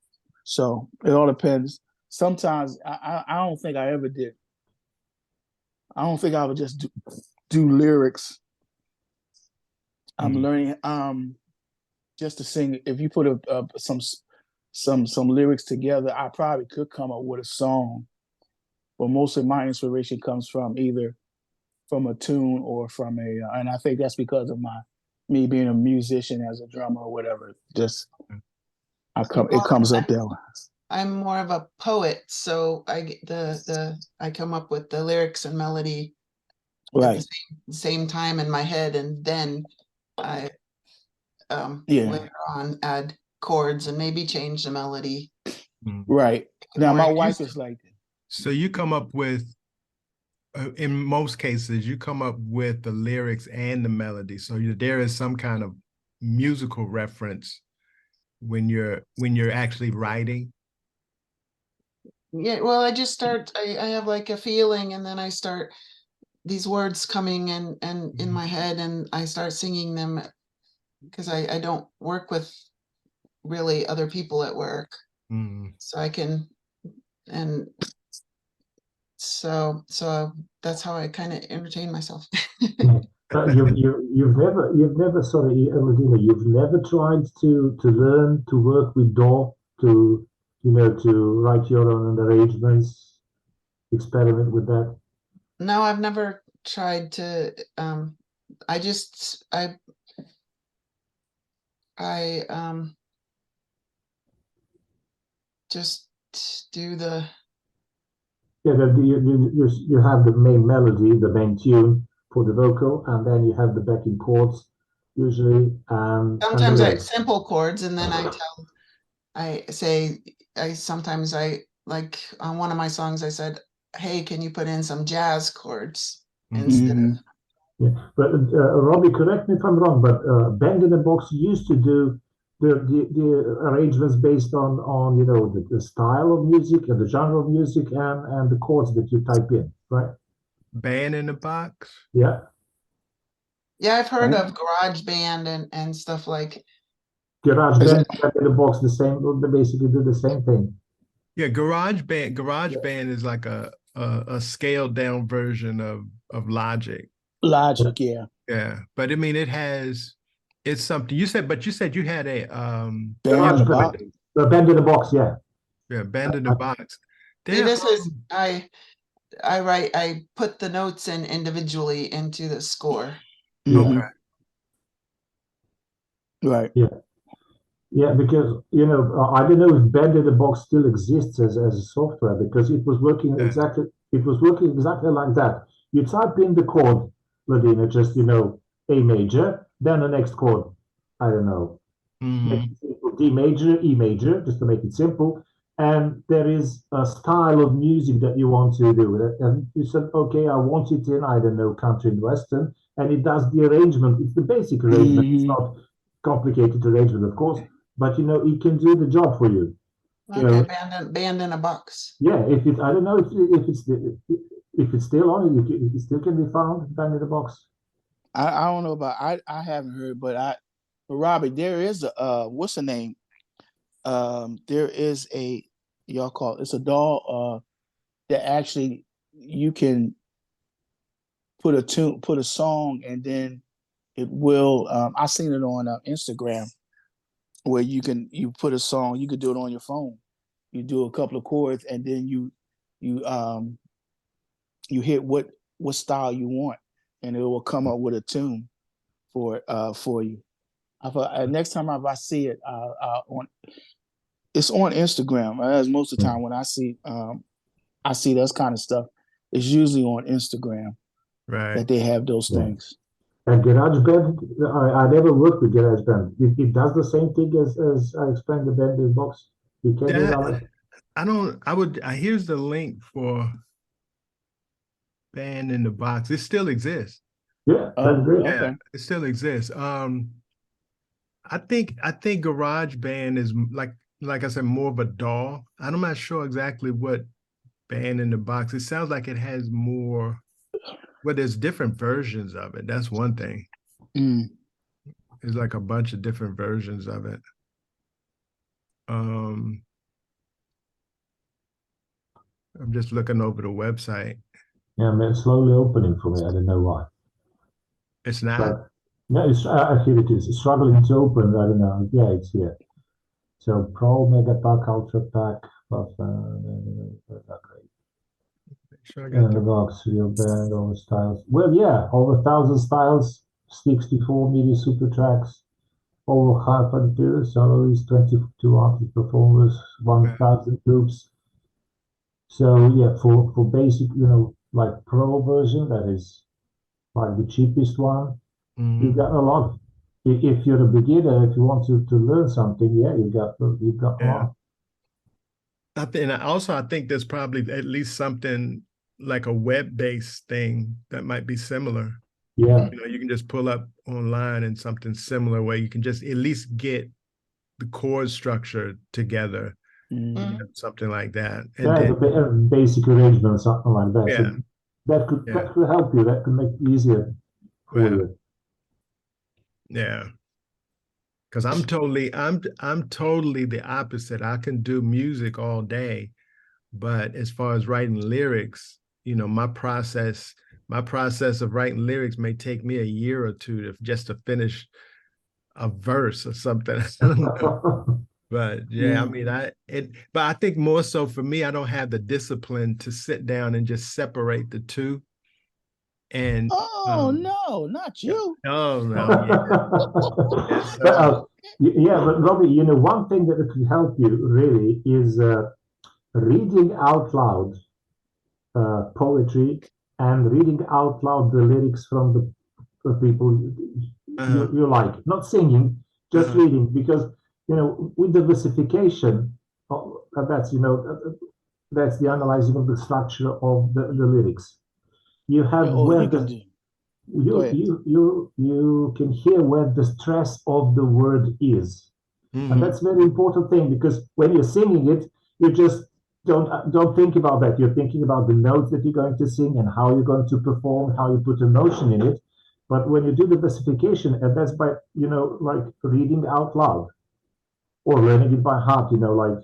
So it all depends. Sometimes I don't think I ever did. I don't think I would just do lyrics. I'm learning just to sing. If you put some lyrics together, I probably could come up with a song. But most of my inspiration comes from either from a tune or from and I think that's because of me being a musician as a drummer or whatever. Just it comes up that way. I'm more of a poet, so I get I come up with the lyrics and melody right at the same time in my head, and then I later on add chords and maybe change the melody. Right. Now my wife is like that. So you come up with, in most cases, you come up with the lyrics and the melody. So there is some kind of musical reference when you're actually writing. Yeah, well, I just start. I have like a feeling, and then I start these words coming and in my head, and I start singing them, because I don't work with really other people at work, so I can, and so that's how I kind of entertain myself. You've never sorry, Medina, you've never tried to learn to work with DAW, to to write your own arrangements, experiment with that? No, I've never tried to, I just, I just do the, Yeah, you have the main melody, the main tune for the vocal, and then you have the backing chords usually, and sometimes the I rest. simple chords, and then I say, sometimes like on one of my songs, I said, hey, can you put in some jazz chords instead of, Yeah, but Robbie, correct me if I'm wrong, but Band in the Box used to do the arrangements based on the style of music and the genre of music and the chords that you type in, right? Band in the Box. Yeah. yeah, I've heard Right. of Garage Band and stuff like, Garage Is Band, Band in the Box, the same. They basically do the same thing. Yeah, GarageBand. Yeah. GarageBand is like a scaled down version of Logic. Logic, yeah. Yeah, but I mean, it's something you said. But you said you had a Band in the Garage box. Band, Band in the Box, yeah. yeah, Band in the Box. see, There, this is, I put the notes in individually into the score. Mhm. okay. Right. Yeah, because I don't know if Band in the Box still exists as a software because it was working Yeah. exactly. It was working exactly like that. You type in the chord, Ladina, just A major, then the next chord. I don't know, make it simple, D major, E major, just to make it simple. And there is a style of music that you want to do. And you said, okay, I want it in, I don't know, country and western, and it does the arrangement. It's the basic arrangement. It's not complicated arrangement, of course, but it can do the job for you. Okay, band in a box. Yeah, I don't know if it's still on it still can be found Band in the Box. I don't know about I haven't heard, but Robbie, there is a what's the name? There is y'all call it's a doll that actually you can put a song, and then it will I seen it on Instagram where you put a song, you could do it on your phone. You do a couple of chords, and then you hit what style you want, and it will come up with a tune for you. Next time I see it it's on Instagram. As most of the time when I see that kind of stuff, it's usually on Instagram Right. that they have those things. And GarageBand, I never worked with GarageBand. It does the same thing as I explained the Band in the Box. You can do that. Here's the link for Band in the Box. It still exists. Yeah, that's great. Yeah, Okay. it still exists. I think GarageBand is like I said, more of a DAW. I'm not sure exactly what Band in the Box. It sounds like it has more. Well, there's different versions of it. That's one thing. There's like a bunch of different versions of it. I'm just looking over the website. Yeah, man, it's slowly opening for me. I don't know why. It's not. But, no, I feel it is. It's struggling to open. I don't know. Yeah, it's here. So Pro, Mega Pack, Ultra Pack, Sure, I in got the box, real band, all the styles. Well, yeah, over 1,000 styles, 64 MIDI super tracks, over half a year, soloists, 22 artist performers, 1,000 loops. So yeah, for basic, like pro version, that is like the cheapest one. You got a lot. If you're a beginner, if you want to learn something, yeah, you got a lot. I think there's probably at least something like a web-based thing that might be similar. Yeah. You can just pull up online and something similar where you can just at least get the chord structure together, something like that. And Yeah, the basic arrangement, something like that. Yeah. So that could help you. That could make it easier for you. Yeah. Because I'm totally the opposite. I can do music all day, but as far as writing lyrics, my process of writing lyrics may take me a year or two just to finish a verse or something. I don't know. But yeah, I Yeah. mean, but I think more so for me, I don't have the discipline to sit down and just separate the two. And Oh no, not you. oh no, yeah. Yeah, But, so yeah, but Robbie, you know, one thing that could help you really is reading out loud poetry and reading out loud the lyrics from the people you like. Not singing, just reading, because you know, with the versification, that's you know, that's the analyzing of the structure of the lyrics. You have Oh, where you can the do. Go ahead. you can hear where the stress of the word is. And that's a very important thing, because when you're singing it, you just don't think about that. You're thinking about the notes that you're going to sing and how you're going to perform, how you put emotion in it. But when you do the versification, and that's by, you know, like reading out loud or learning it by heart, you know, like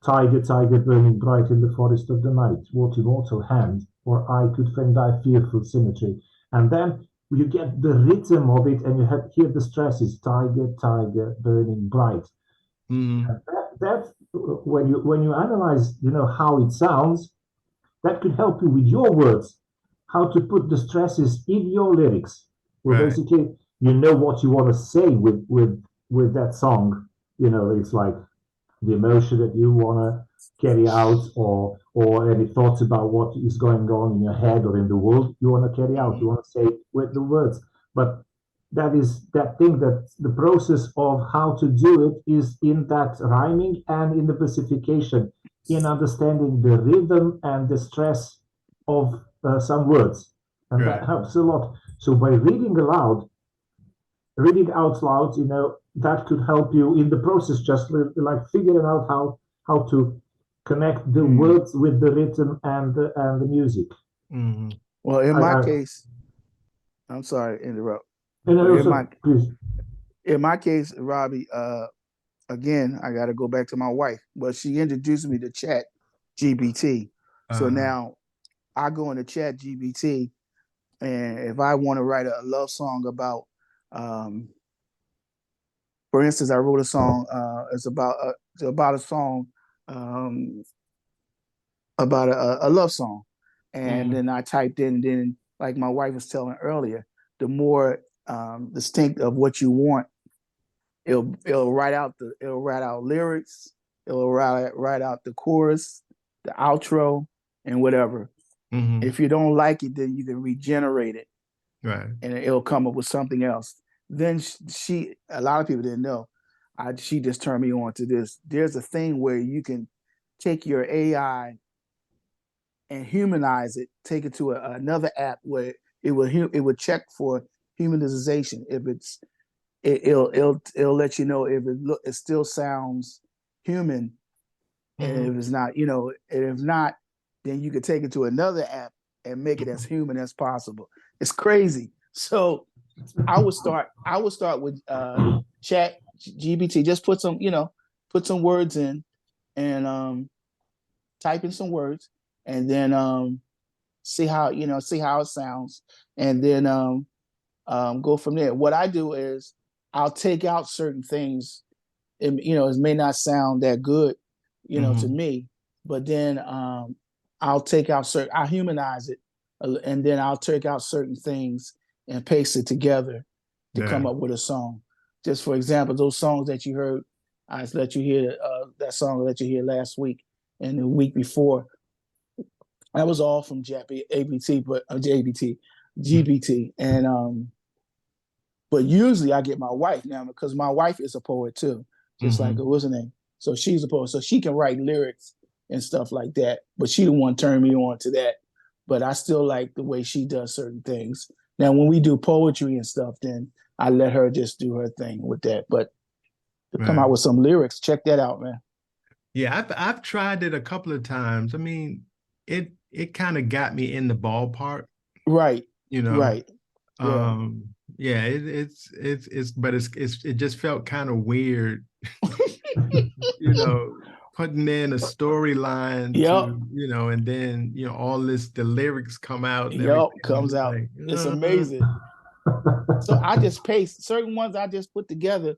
tiger, tiger burning bright in the forest of the night, what immortal hand or eye could fend thy fearful symmetry? And then you get the rhythm of it, and you hear the stresses, tiger, tiger burning bright. That when you analyze, you know, how it sounds, that could help you with your words, how to put the stresses in your lyrics. Well, right. basically, you know what you want to say with that song. You know, it's like the emotion that you want to carry out, or any thoughts about what is going on in your head or in the world you want to carry out. You want to say it with the words, but that is that thing, that the process of how to do it is in that rhyming and in the versification, in understanding the rhythm and the stress of some words, and Right. that helps a lot. So by reading aloud, reading out loud, you know, that could help you in the process, just like figuring out how to connect the words with the rhythm and the music. Well, in my I case, I'm sorry to interrupt. and But also, please. in my case, Robbie, again, I got to go back to my wife, but she introduced me to Chat GBT. So now I go into Chat GBT, and if I want to write a love song about, for instance, I wrote a song. It's about a song, about a love song, and then I typed in. Then, like my wife was telling earlier, the more distinct of what you want, it'll write out lyrics, it'll write out the chorus, the outro, and whatever. If you don't like it, then you can regenerate it, right, and it'll come up with something else. Then a lot of people didn't know, she just turned me on to this. There's a thing where you can take your AI and humanize it, take it to another app where it will check for humanization. If it'll let you know if it still sounds human, and if it's not, you know, and if not, then you could take it to another app and make it as human as possible. It's crazy. So I would start with Chat GBT. Just put some words in, and type in some words, and then see how it sounds, and then go from there. What I do is I'll take out certain things. It may not sound that good, to me, but then I'll humanize it, and then I'll take out certain things and paste it together to come up with a song. Just for example, those songs that you heard, I let you hear that song that you hear last week and the week before. That was all from GBT, and but usually I get my wife now, because my wife is a poet too, just like what's her name. So she's a poet, so she can write lyrics and stuff like that. But she the one turned me on to that. But I still like the way she does certain things. Now, when we do poetry and stuff, then I let her just do her thing with that. But to come out with some lyrics, check that out, man. Yeah, I've tried it a couple of times. I mean, it kind of got me in the ballpark. Right. You know. Right. Yeah. But it just felt kind of weird. Putting in a storyline to, and then, all the lyrics come out. And comes out. Like, it's amazing. So I just paste certain ones I just put together,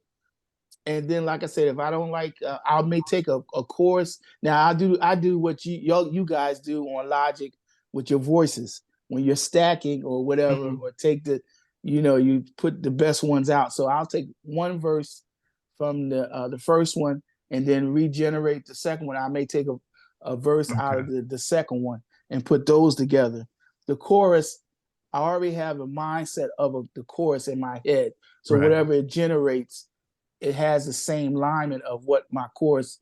And then, like I said, if I don't like, I may take a chorus. Now I do what you guys do on Logic with your voices when you're stacking or whatever, Mhm. or take you put the best ones out. So I'll take one verse from the first one and then regenerate the second one. I may take a verse out of the second one and put those together. The chorus, I already have a mindset of the chorus in my head. So Right. whatever it generates, it has the same alignment of what my chorus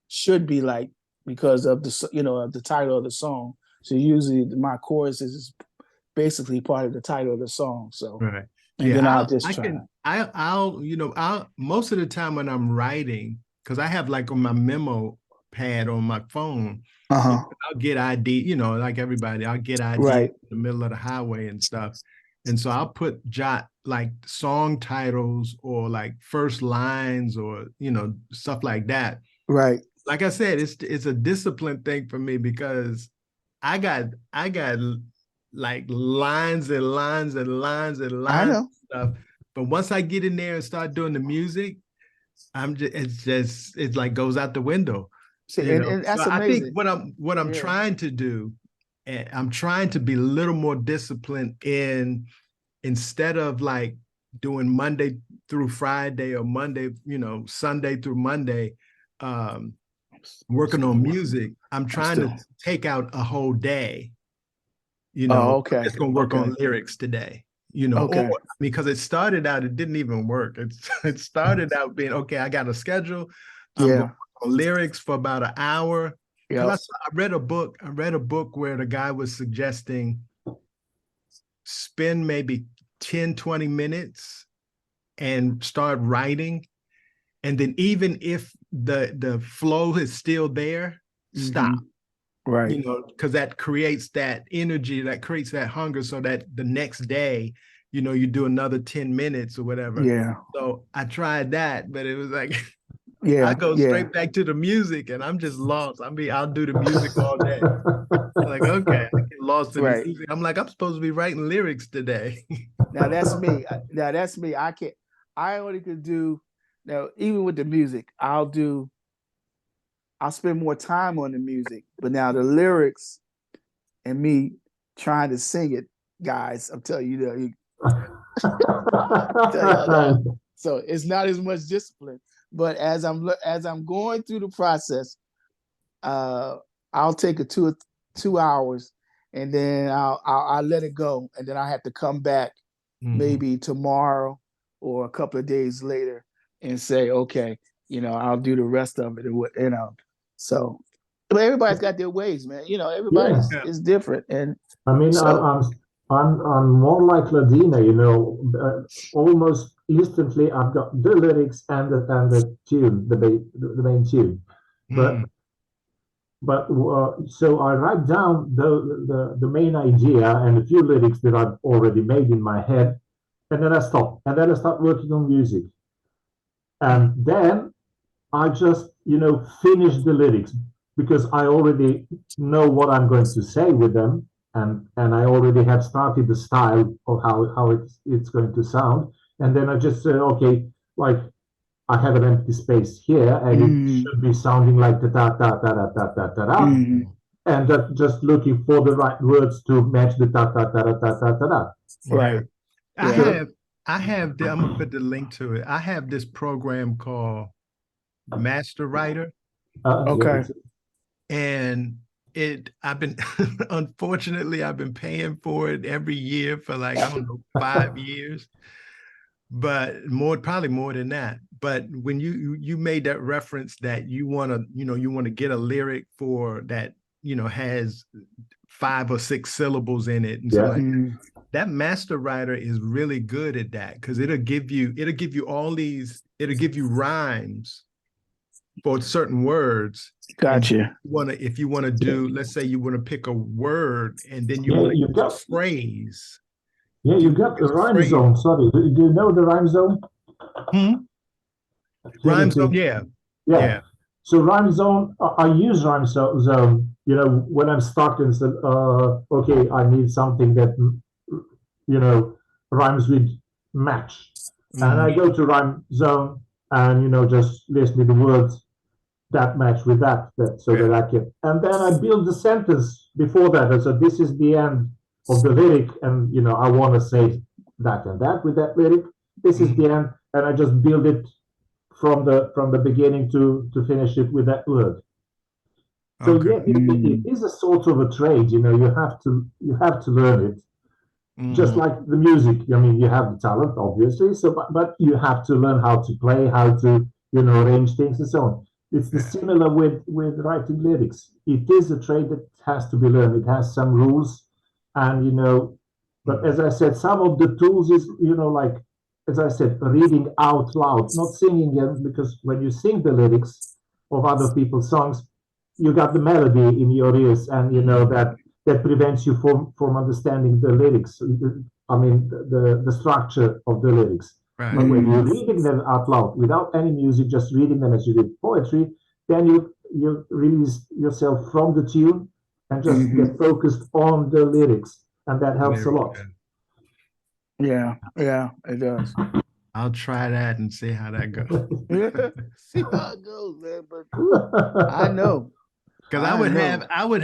should be like because of of the title of the song. So usually my chorus is basically part of the title of the song. So Right. and then I'll just try. I'll most of the time when I'm writing, because I have like on my memo pad on my phone, Uh-huh. I'll get ID, like everybody, I'll get ID Right. in the middle of the highway and stuff. And so I'll jot like song titles or like first lines or, stuff like that. Right. Like I said, it's a discipline thing for me because I got like lines and lines and lines and I lines know. and stuff. But once I get in there and start doing the music, it's like goes out the window. See, and that's So I think amazing. what I'm Yeah. trying to do, and I'm trying to be a little more disciplined instead of like doing Monday through Friday or Monday, Sunday through Monday, working on music. I'm trying to take out a whole day. Oh, okay. I'm just gonna work on lyrics today. Okay. Because it started out, it didn't even work. It started out being okay. I got a schedule. I'm Yeah. going to work on lyrics for about an hour. Yeah. I read a book. I read a book where the guy was suggesting spend maybe 10, 20 minutes and start writing. And then even if the flow is still there, stop. Right. Because that creates that energy, that creates that hunger, so that the next day, you do another 10 minutes or whatever. Yeah. So I tried that, but it was like, Yeah. I go yeah. straight back to the music and I'm just lost. I'll do the music all day. Like, okay, I get lost in the music. I'm like, I'm supposed to be writing lyrics today. Now that's me. I only could do, now, even with the music, I'll spend more time on the music, but now the lyrics and me trying to sing it, guys, I'm telling you, so it's not as much discipline. But as I'm going through the process, I'll take a 2 hours, and then I'll let it go, and then I have to come back maybe tomorrow or a couple of days later and say, okay, I'll do the rest of it, So, but everybody's got their ways, man. Everybody's is different, and I mean, so, I'm more like Ladina, almost instantly I've got the lyrics and the tune, the main tune, but so I write down the main idea and a few lyrics that I've already made in my head, and then I stop, and then I start working on music, and then I just finish the lyrics because I already know what I'm going to say with them. And I already have started the style of how it's going to sound, and then I just say, okay, like I have an empty space here, and it should be sounding like the da da da da da da da da, and that just looking for the right words to match the da da da da da da da da. Right. I have. I'm gonna put the link to it. I have this program called Master Writer. Okay. And I've been unfortunately I've been paying for it every year for like, I don't know, 5 years, but probably more than that. But when you made that reference that you want to get a lyric for that, has 5 or 6 syllables in it, and so like that Master Writer is really good at that, because it'll give you rhymes for certain words. Gotcha. If you want to do, let's say you want to pick a word and then you want to use a phrase. Yeah, you got the rhyme zone. Sorry, do you know the rhyme zone? Rhyme zone, yeah. So rhyme zone, I use rhyme zone. When I'm stuck and said, okay, I need something that rhymes with match, and I go to rhyme zone, and just list me the words that match with so that I can, and then I build the sentence before that. And so this is the end of the lyric, and I want to say that and that with that lyric. This is the end, and I just build it from the beginning to finish it with that word. So Okay. yeah, it is a sort of a trade. You have to learn it. Just like the music. I mean, you have the talent, obviously. So, but you have to learn how to play, how to arrange things and so on. It's the similar with writing lyrics. It is a trade that has to be learned. It has some rules, and But as I said, some of the tools is like, as I said, reading out loud, not singing them, because when you sing the lyrics of other people's songs, you got the melody in your ears, and that prevents you from understanding the lyrics. I mean, the structure of the lyrics. Right. But when you're reading them out loud without any music, just reading them as you read poetry, then you release yourself from the tune and just get focused on the lyrics, and that helps a lot. Yeah, it does. I'll try that and see how that goes. See how it goes, man. But I know. Because I would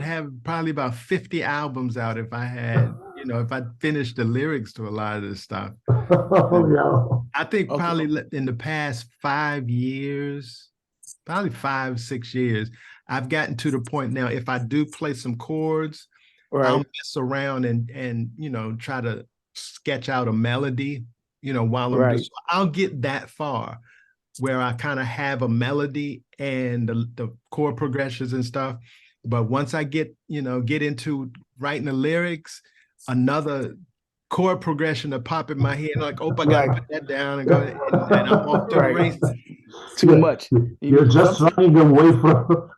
have probably about 50 albums out if I had, if I finished the lyrics to a lot of this stuff. I think probably in the past 5 years, probably 5-6 years, I've gotten to the point now, if I do play some chords, I'll mess around and try to sketch out a melody, while I'm just, I'll get that far where I kind of have a melody and the chord progressions and stuff. But once I get into writing the lyrics, another chord progression to pop in my head, like, oh, I gotta put that down and go, and I'm off to the races. Too much. You're just running away from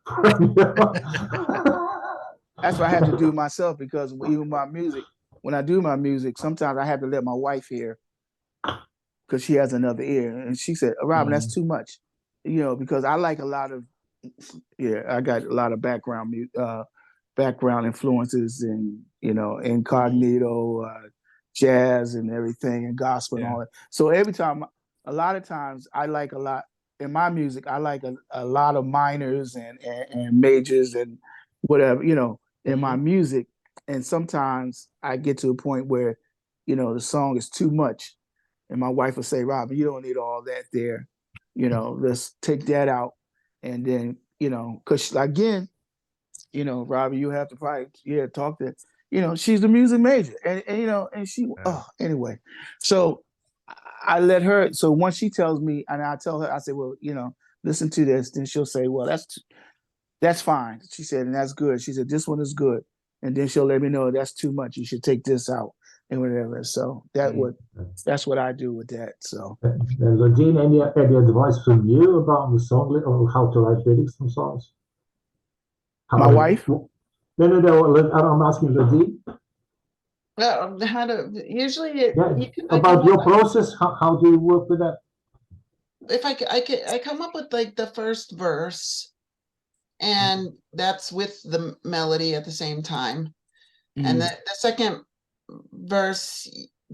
That's what I have to do myself, because even my music, when I do my music, sometimes I have to let my wife hear, because she has another ear, and she said, "Robin, that's too much," because I like a lot of, I got a lot of background influences, and incognito, jazz, and everything, and gospel and all that. So a lot of times, I like a lot in my music. I like a lot of minors and majors and whatever, in my music. And sometimes I get to a point where, the song is too much. And my wife will say, "Robin, you don't need all that there. Let's take that out." And then, because again, Robin, you have to probably, talk to, she's the music major. And she, anyway. So I let her, so once she tells me, and I tell her, I say, "Well, listen to this." Then she'll say, "Well, that's fine." She said, "And that's good." She said, "This one is good." And then she'll let me know that's too much. You should take this out and whatever. So that's what I do with that. So, Lodine, any advice from you about the song or how to write lyrics from songs? My wife? No. I'm asking Lodine. How to usually about your process? How do you work with that? If I come up with like the first verse, and that's with the melody at the same time, and the second verse,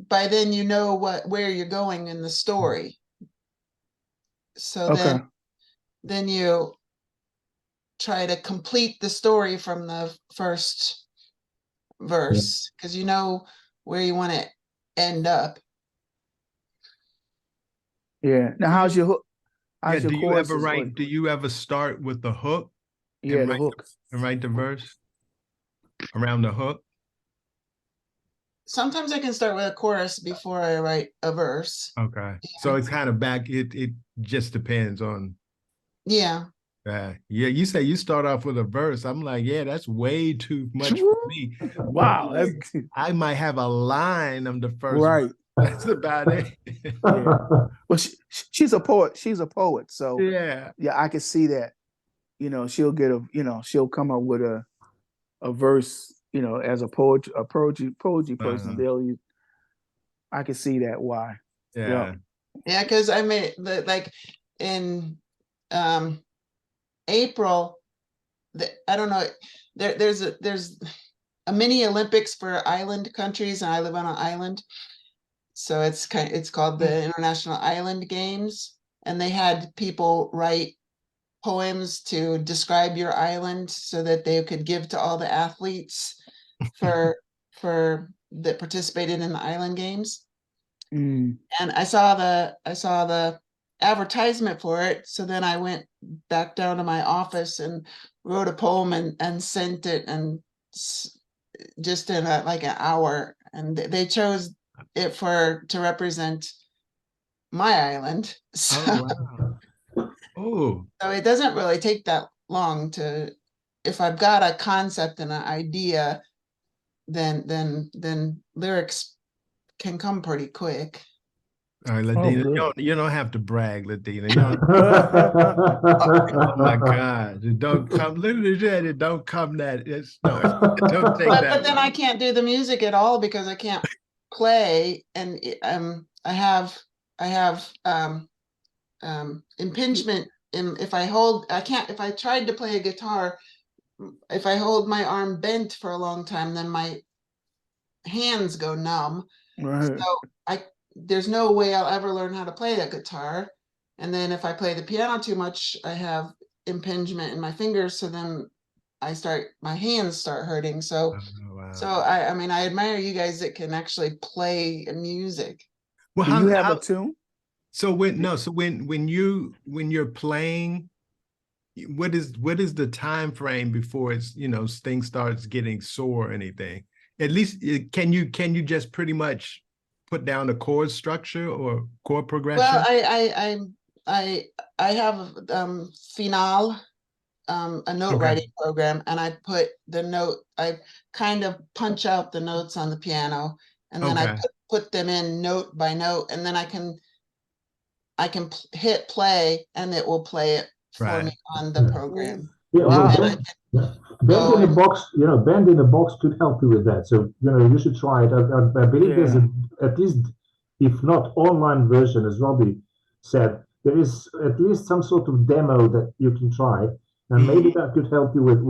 by then where you're going in the story. So then you try to complete the story from the first verse, because you know where you want to end up. Yeah. Now, how's your hook? Do you ever start with the hook? Yeah, the hook. And write the verse around the hook? Sometimes I can start with a chorus before I write a verse. Okay. So it's kind of back, it just depends on. Yeah. You say you start off with a verse. I'm like, yeah, that's way too much for me. Wow. I might have a line of the first verse. That's about it. Well, she's a poet. She's a poet. So yeah, I can see that. She'll get she'll come up with a verse, as a poetry person. I can see that why. Yeah. Yeah, because I made like in April, I don't know, there's a mini Olympics for island countries, and I live on an island. So it's called the International Island Games, and they had people write poems to describe your island so that they could give to all the athletes for that participated in the island games. Mm. And I saw the advertisement for it. So then I went back down to my office and wrote a poem and sent it, and just in like an hour. And they chose it to represent my island. So, Oh, wow. Oh, so it doesn't really take that long to, if I've got a concept and an idea, then lyrics can come pretty quick. all right, Oh, Ladina, good. you don't have to brag, Ladina. You don't, oh my God, it don't come. Literally, it don't come that. It's no, don't take But that. then I can't do the music at all because I can't play, and I have impingement in, if I tried to play a guitar, if I hold my arm bent for a long time, then my hands go numb. Right. So there's no way I'll ever learn how to play that guitar. And then if I play the piano too much, I have impingement in my fingers. So then my hands start hurting. So, Oh, wow. so I mean, I admire you guys that can actually play music. Well, Do you have a tune? So when you're playing, what is the time frame before it's, things starts getting sore or anything? At least can you just pretty much put down a chord structure or chord progression? Well, I have Final, a note writing program, and I put the note, I kind of punch out the notes on the piano, and then I put them in note by note, and then I can hit play and it will play it for me on the program. Yeah, Wow. Band in a box, Band in a box could help you with that. So, you should try it. I believe there's at least, if not online version, as Robbie said, there is at least some sort of demo that you can try, and maybe that could help you with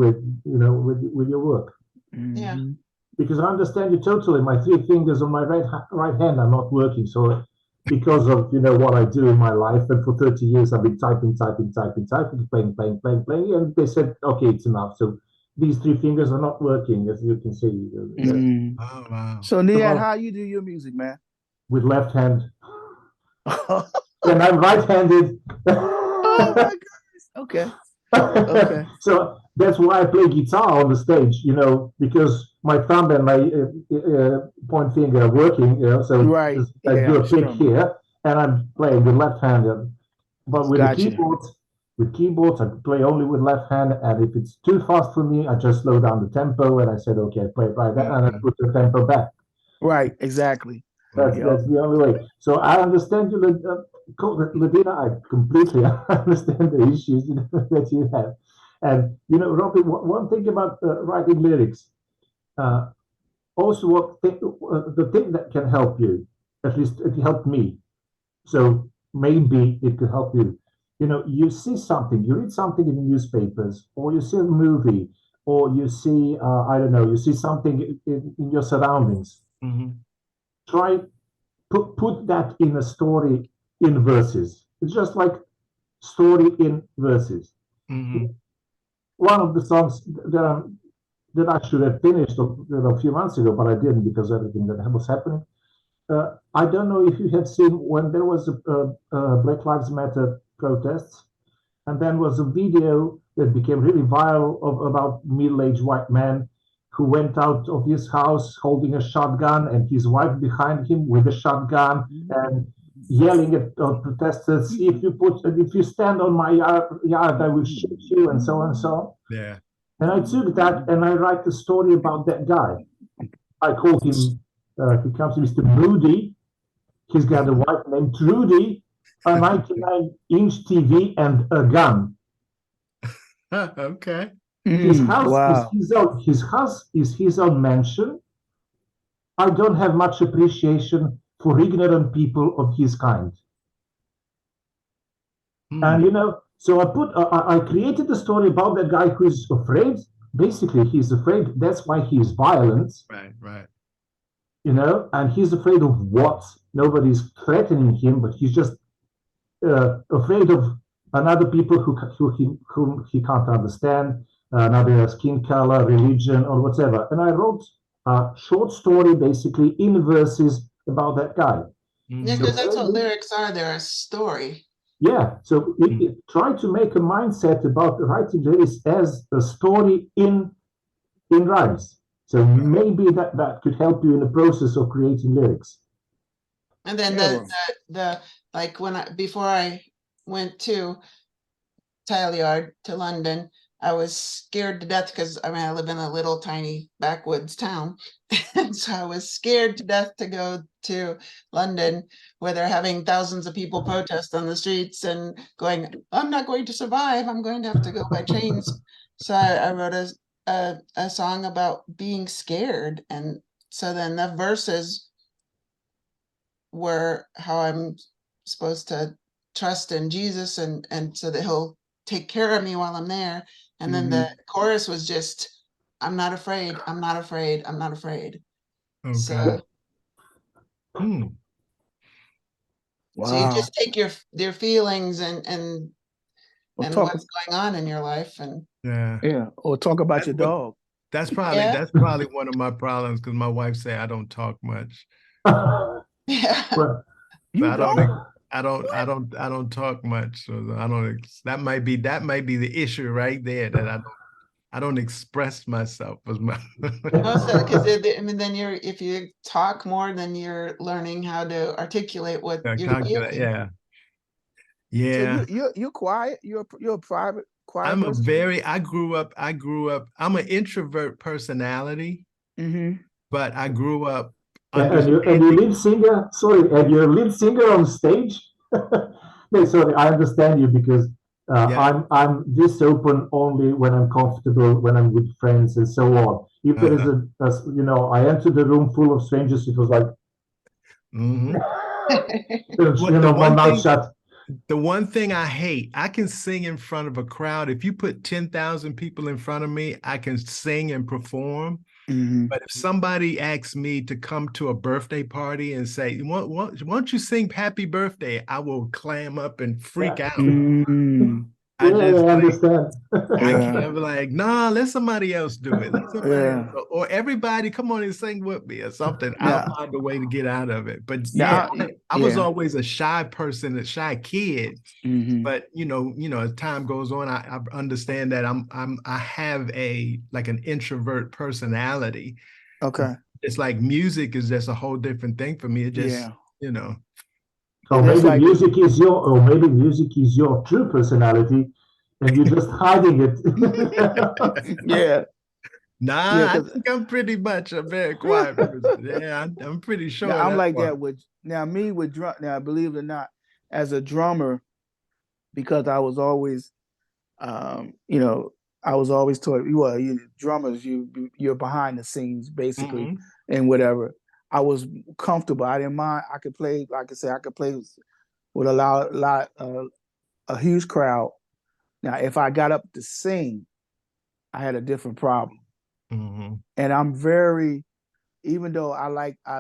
your work. Yeah. Because I understand you totally. My 3 fingers on my right hand are not working, so because of what I do in my life, and for 30 years I've been typing, playing, and they said, okay, it's enough. So these 3 fingers are not working, as you can see. Oh, wow. So Nian, how you do your music, man? With left hand. And I'm right-handed. Oh my goodness. Okay. Okay. So that's why I play guitar on the stage, because my thumb and my point finger are working, so Right. I do a pick here, and I'm playing with left hand. But with the keyboards, I play only with left hand, and if it's too fast for me, I just slow down the tempo, and I said, okay, play it right there, and I put the tempo back. Right, exactly. That's the only way. So I understand you, Ladina. I completely understand the issues that you have. And Robbie, one thing about writing lyrics, also the thing that can help you, at least it helped me. So maybe it could help you. You see something, you read something in the newspapers, or you see a movie, or you see, I don't know, you see something in your surroundings. Try put that in a story in verses. It's just like story in verses. One of the songs that I should have finished a few months ago, but I didn't because of everything that was happening. I don't know if you have seen when there was a Black Lives Matter protests, and then was a video that became really viral about middle-aged white man who went out of his house holding a shotgun, and his wife behind him with a shotgun, and yelling at protesters, if you stand on my yard, I will shoot you, and so on and so on. Yeah. And I took that and I write a story about that guy. I call him, he comes to Mr. Moody. He's got a wife named Trudy, a 99-inch TV, and a gun. Okay. His house is his own mansion. I don't have much appreciation for ignorant people of his kind. And so I created a story about that guy who's afraid. Basically, he's afraid. That's why he's violent. Right. And he's afraid of what? Nobody's threatening him, but he's just afraid of another people whom he can't understand, another skin color, religion, or whatever. And I wrote a short story, basically in verses about that guy. Yeah, So because that's what maybe- lyrics are. They're a story. Yeah, so try to make a mindset about writing lyrics as a story in rhymes. So maybe that could help you in the process of creating lyrics. And then Yeah. the like before I went to Tileyard to London, I was scared to death because I live in a little tiny backwoods town. And so I was scared to death to go to London where they're having thousands of people protest on the streets and going, I'm not going to survive. I'm going to have to go by trains. So I wrote a song about being scared. And so then the verses were how I'm supposed to trust in Jesus and so that he'll take care of me while I'm there. And then the chorus was just, I'm not afraid, I'm not afraid, I'm not afraid. Okay. So, Hmm. so you Wow. just take your feelings and Well, what's going on in your life and Yeah. Or talk about That's your what- dog. That's probably Yeah. that's probably one of my problems because my wife say I don't talk much. yeah. Well, You So don't? I don't talk much. So I don't. That might be the issue right there that I don't express myself as much. Also, because then if you talk more, then you're learning how to articulate what you're Calculate, feeling. yeah. So Yeah. you're quiet. You're a private, quiet I'm a person. very I grew up I'm an introvert personality, but I grew up and you lead singer, sorry, and you're lead singer on stage. No, sorry, I understand you because I'm this open only when I'm comfortable, when I'm with friends and so on. If there is I entered the room full of strangers, it was like, my mouth shut. The one thing I hate, I can sing in front of a crowd. If you put 10,000 people in front of me, I can sing and perform. But if somebody asks me to come to a birthday party and say, won't you sing happy birthday? I will clam up and freak out. I understand. I can't be like, nah, let somebody else do it. Let somebody else, or everybody come on and sing with me or something. I'll find a way to get out of it. But I was always a shy person, a shy kid. But as time goes on, I understand that I have an introvert personality. Okay. It's like music is just a whole different thing for me. It just, Or maybe music is your true personality, and you're just hiding it. Nah, I think I'm pretty much a very quiet person. Yeah, I'm pretty sure. Now, I'm like that with drum. Now, believe it or not, as a drummer, because I was always, I was always taught, drummers, you're behind the scenes basically, and whatever. I was comfortable. I didn't mind. I could play, like I said, I could play with a huge crowd. Now, if I got up to sing, I had a different problem. And I'm very, even though I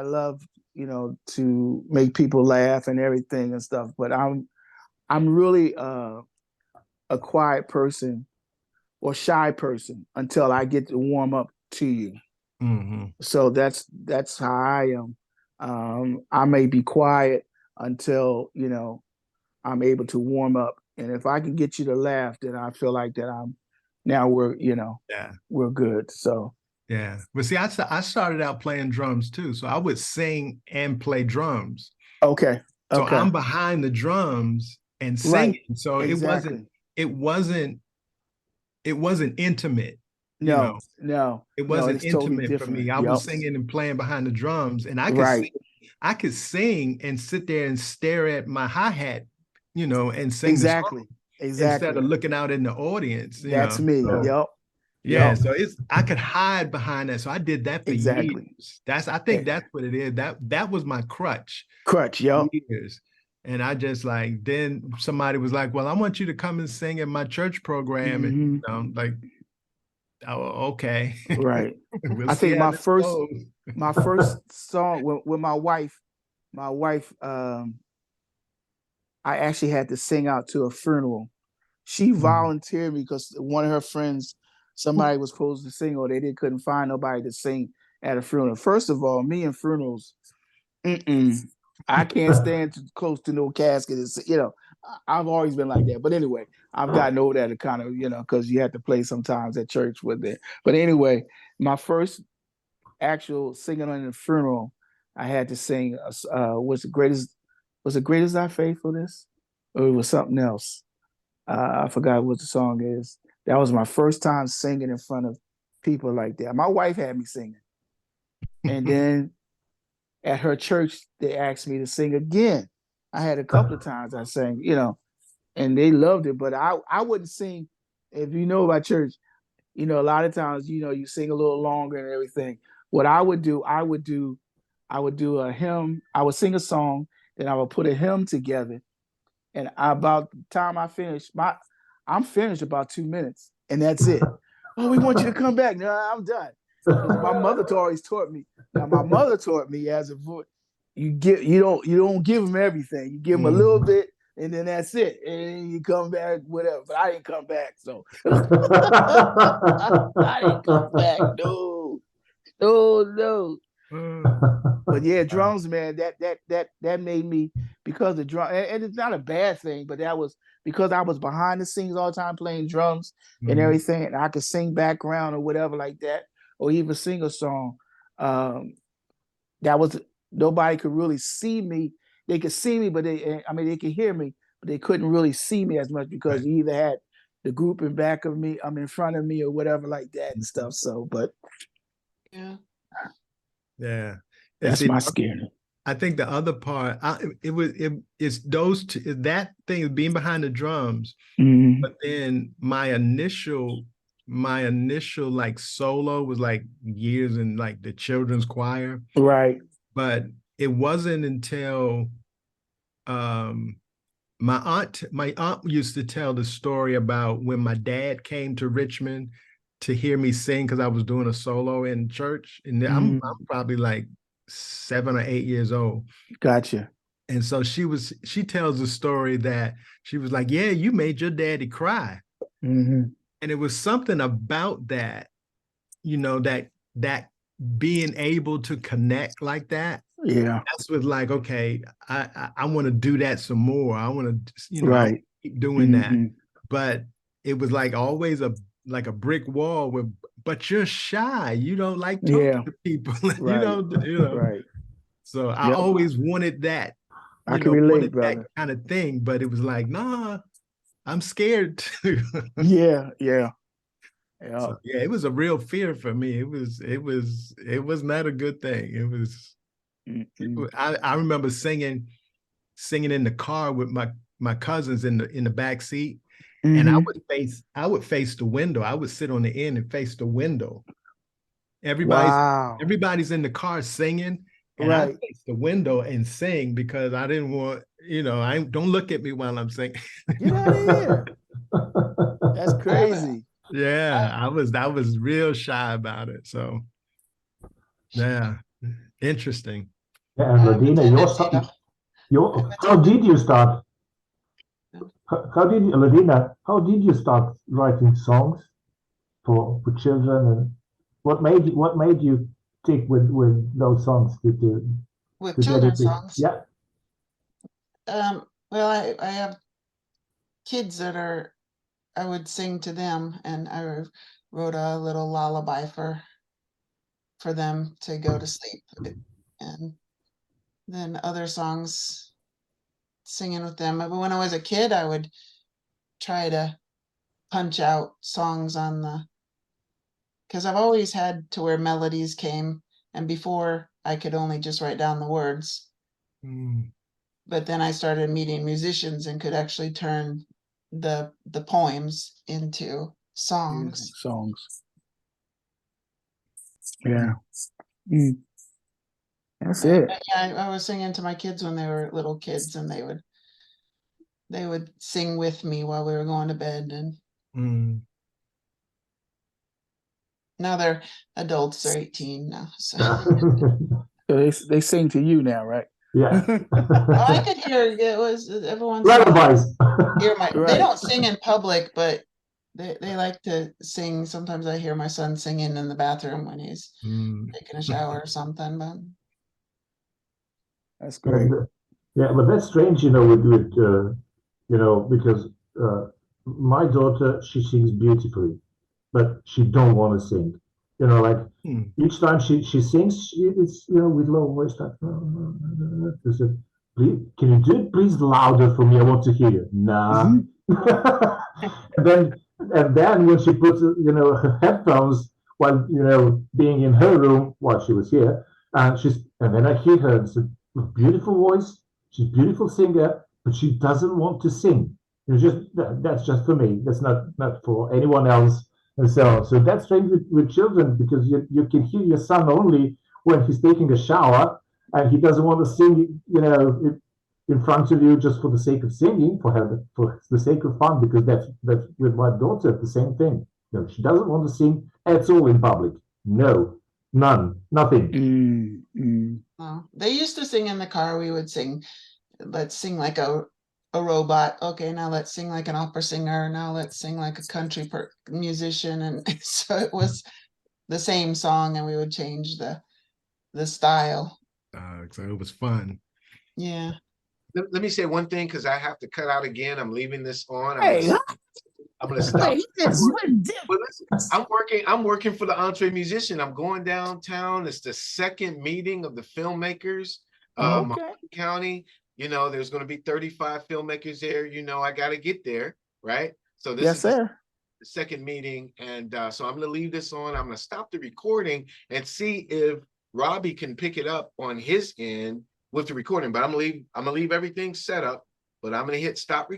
love, to make people laugh and everything and stuff, but I'm really a quiet person or shy person until I get to warm up to you. So that's how I am. I may be quiet until I'm able to warm up, and if I can get you to laugh, then I feel like that we're good. So yeah, but see, I started out playing drums too, so I would sing and play drums. Okay. So I'm behind the drums and singing. Right. So exactly. it wasn't intimate. No, it wasn't intimate totally for me. I was singing and playing behind the drums, and I could sing and sit there and stare at my hi-hat, and sing exactly instead of looking out in the audience. That's me. So, yeah, so I could hide behind that. So I did that for years. I think that's what it is. That was my crutch. Years. And I just then somebody was like, well, I want you to come and sing in my church program. And I'm like, oh, okay. Right. We'll I think my first song with my wife, I I actually had to sing out to a funeral. She volunteered me because one of her friends, somebody was supposed to sing, or they couldn't find nobody to sing at a funeral. First of all, me and funerals, I can't stand too close to no casket. I've always been like that. But anyway, I've gotten over that kind of, because you have to play sometimes at church with it. But anyway, my first actual singing on a funeral, I had to sing was it great is thy faithfulness? Or it was something else. I forgot what the song is. That was my first time singing in front of people like that. My wife had me singing. And then at her church, they asked me to sing again. I had a couple of times I sang, and they loved it, but I wouldn't sing. If you know about church, a lot of times, you sing a little longer and everything. What I would do a hymn. I would sing a song, then I would put a hymn together. And about the time I finished, I'm finished about 2 minutes, and that's it. Oh, we want you to come back. No, I'm done. My mother always taught me. Now, my mother taught me as a voice, you don't give them everything. You give them a little bit, and then that's it. And you come back, whatever. But I didn't come back, so I didn't come back. No. But yeah, drums, man, that made me, because the drum, and it's not a bad thing, but that was because I was behind the scenes all the time playing drums and everything, and I could sing background or whatever like that, or even sing a song. That was, nobody could really see me. They could see me, but they could hear me, but they couldn't really see me as much because you either had the group in back of me, I'm in front of me, or whatever like that and stuff. So, but yeah, that's my scare. I think the other part, it's those two, that thing being behind the drums, but then my initial like solo was like years in like the children's choir, right? But it wasn't until my aunt used to tell the story about when my dad came to Richmond to hear me sing, because I was doing a solo in church, and I'm probably like 7 or 8 years old. Gotcha. And so she tells the story that she was like, yeah, you made your daddy cry. And it was something about that, that being able to connect like that. Yeah. That's what, like, okay, I want to do that some more. I want to, right. keep doing that. But it was like always a brick wall but you're shy. You don't like talking to people. Right. Right. So I always wanted that. I can relate, brother. That kind of thing, but it was like, nah, I'm scared too. Yeah. So, yeah, it was a real fear for me. It was not a good thing. It was. I remember singing in the car with my cousins in the back seat, and I would face the window. I would sit on the end and face the window. Everybody's in the car singing, and I face the window and sing because I didn't want, don't look at me while I'm singing. Get out of here. That's crazy. Yeah, I was real shy about it. So yeah, interesting. Yeah, and Ladina, how did you start? How did you start writing songs for children, and what made you stick with those songs with children's songs? Yeah. Well, I have kids that I would sing to them, and I wrote a little lullaby for them to go to sleep, and then other songs singing with them. But when I was a kid, I would try to punch out songs because I've always had to where melodies came, and before I could only just write down the words. But then I started meeting musicians and could actually turn the poems into songs. Yeah. That's it. I was singing to my kids when they were little kids, and they would sing with me while we were going to bed. And now they're adults. They're 18 now. So they sing to you now, right? Yeah. Oh, I could hear it was every once in a while. Lullabies. Hear my, they Right. don't sing in public, but they like to sing. Sometimes I hear my son singing in the bathroom when he's Mm. taking a shower or something, but That's great. Yeah, but that's strange, because my daughter, she sings beautifully, but she don't want to sing. Like Mm. each time she sings, it's with low voice. Like, I said, please, can you do it, please, louder for me? I want to hear you. Nah. and then when she puts her headphones while being in her room while she was here, and then I hear her and said, beautiful voice, she's a beautiful singer, but she doesn't want to sing. That's just for me. That's not for anyone else. And so that's strange with children, because you can hear your son only when he's taking a shower, and he doesn't want to sing, in front of you just for the sake of singing, for the sake of fun, because that's with my daughter the same thing. She doesn't want to sing at all in public. No, none, nothing. no. They used to sing in the car. We would sing, let's sing like a robot. Okay, now let's sing like an opera singer. Now let's sing like a country musician. And so it was the same song, and we would change the style. So it was fun. Yeah. Let me say one thing, because I have to cut out again. I'm leaving this on. Hey, I'm gonna stop. wait, But listen, I'm working for the EntreMusician. I'm going downtown. It's the second meeting of the filmmakers of okay. County. There's going to be 35 filmmakers there. I got to get there, right? So this Yes, is sir. the second meeting, and so I'm going to leave this on. I'm going to stop the recording and see if Robbie can pick it up on his end with the recording. But I'm gonna leave everything set up. But I'm going to hit stop recording.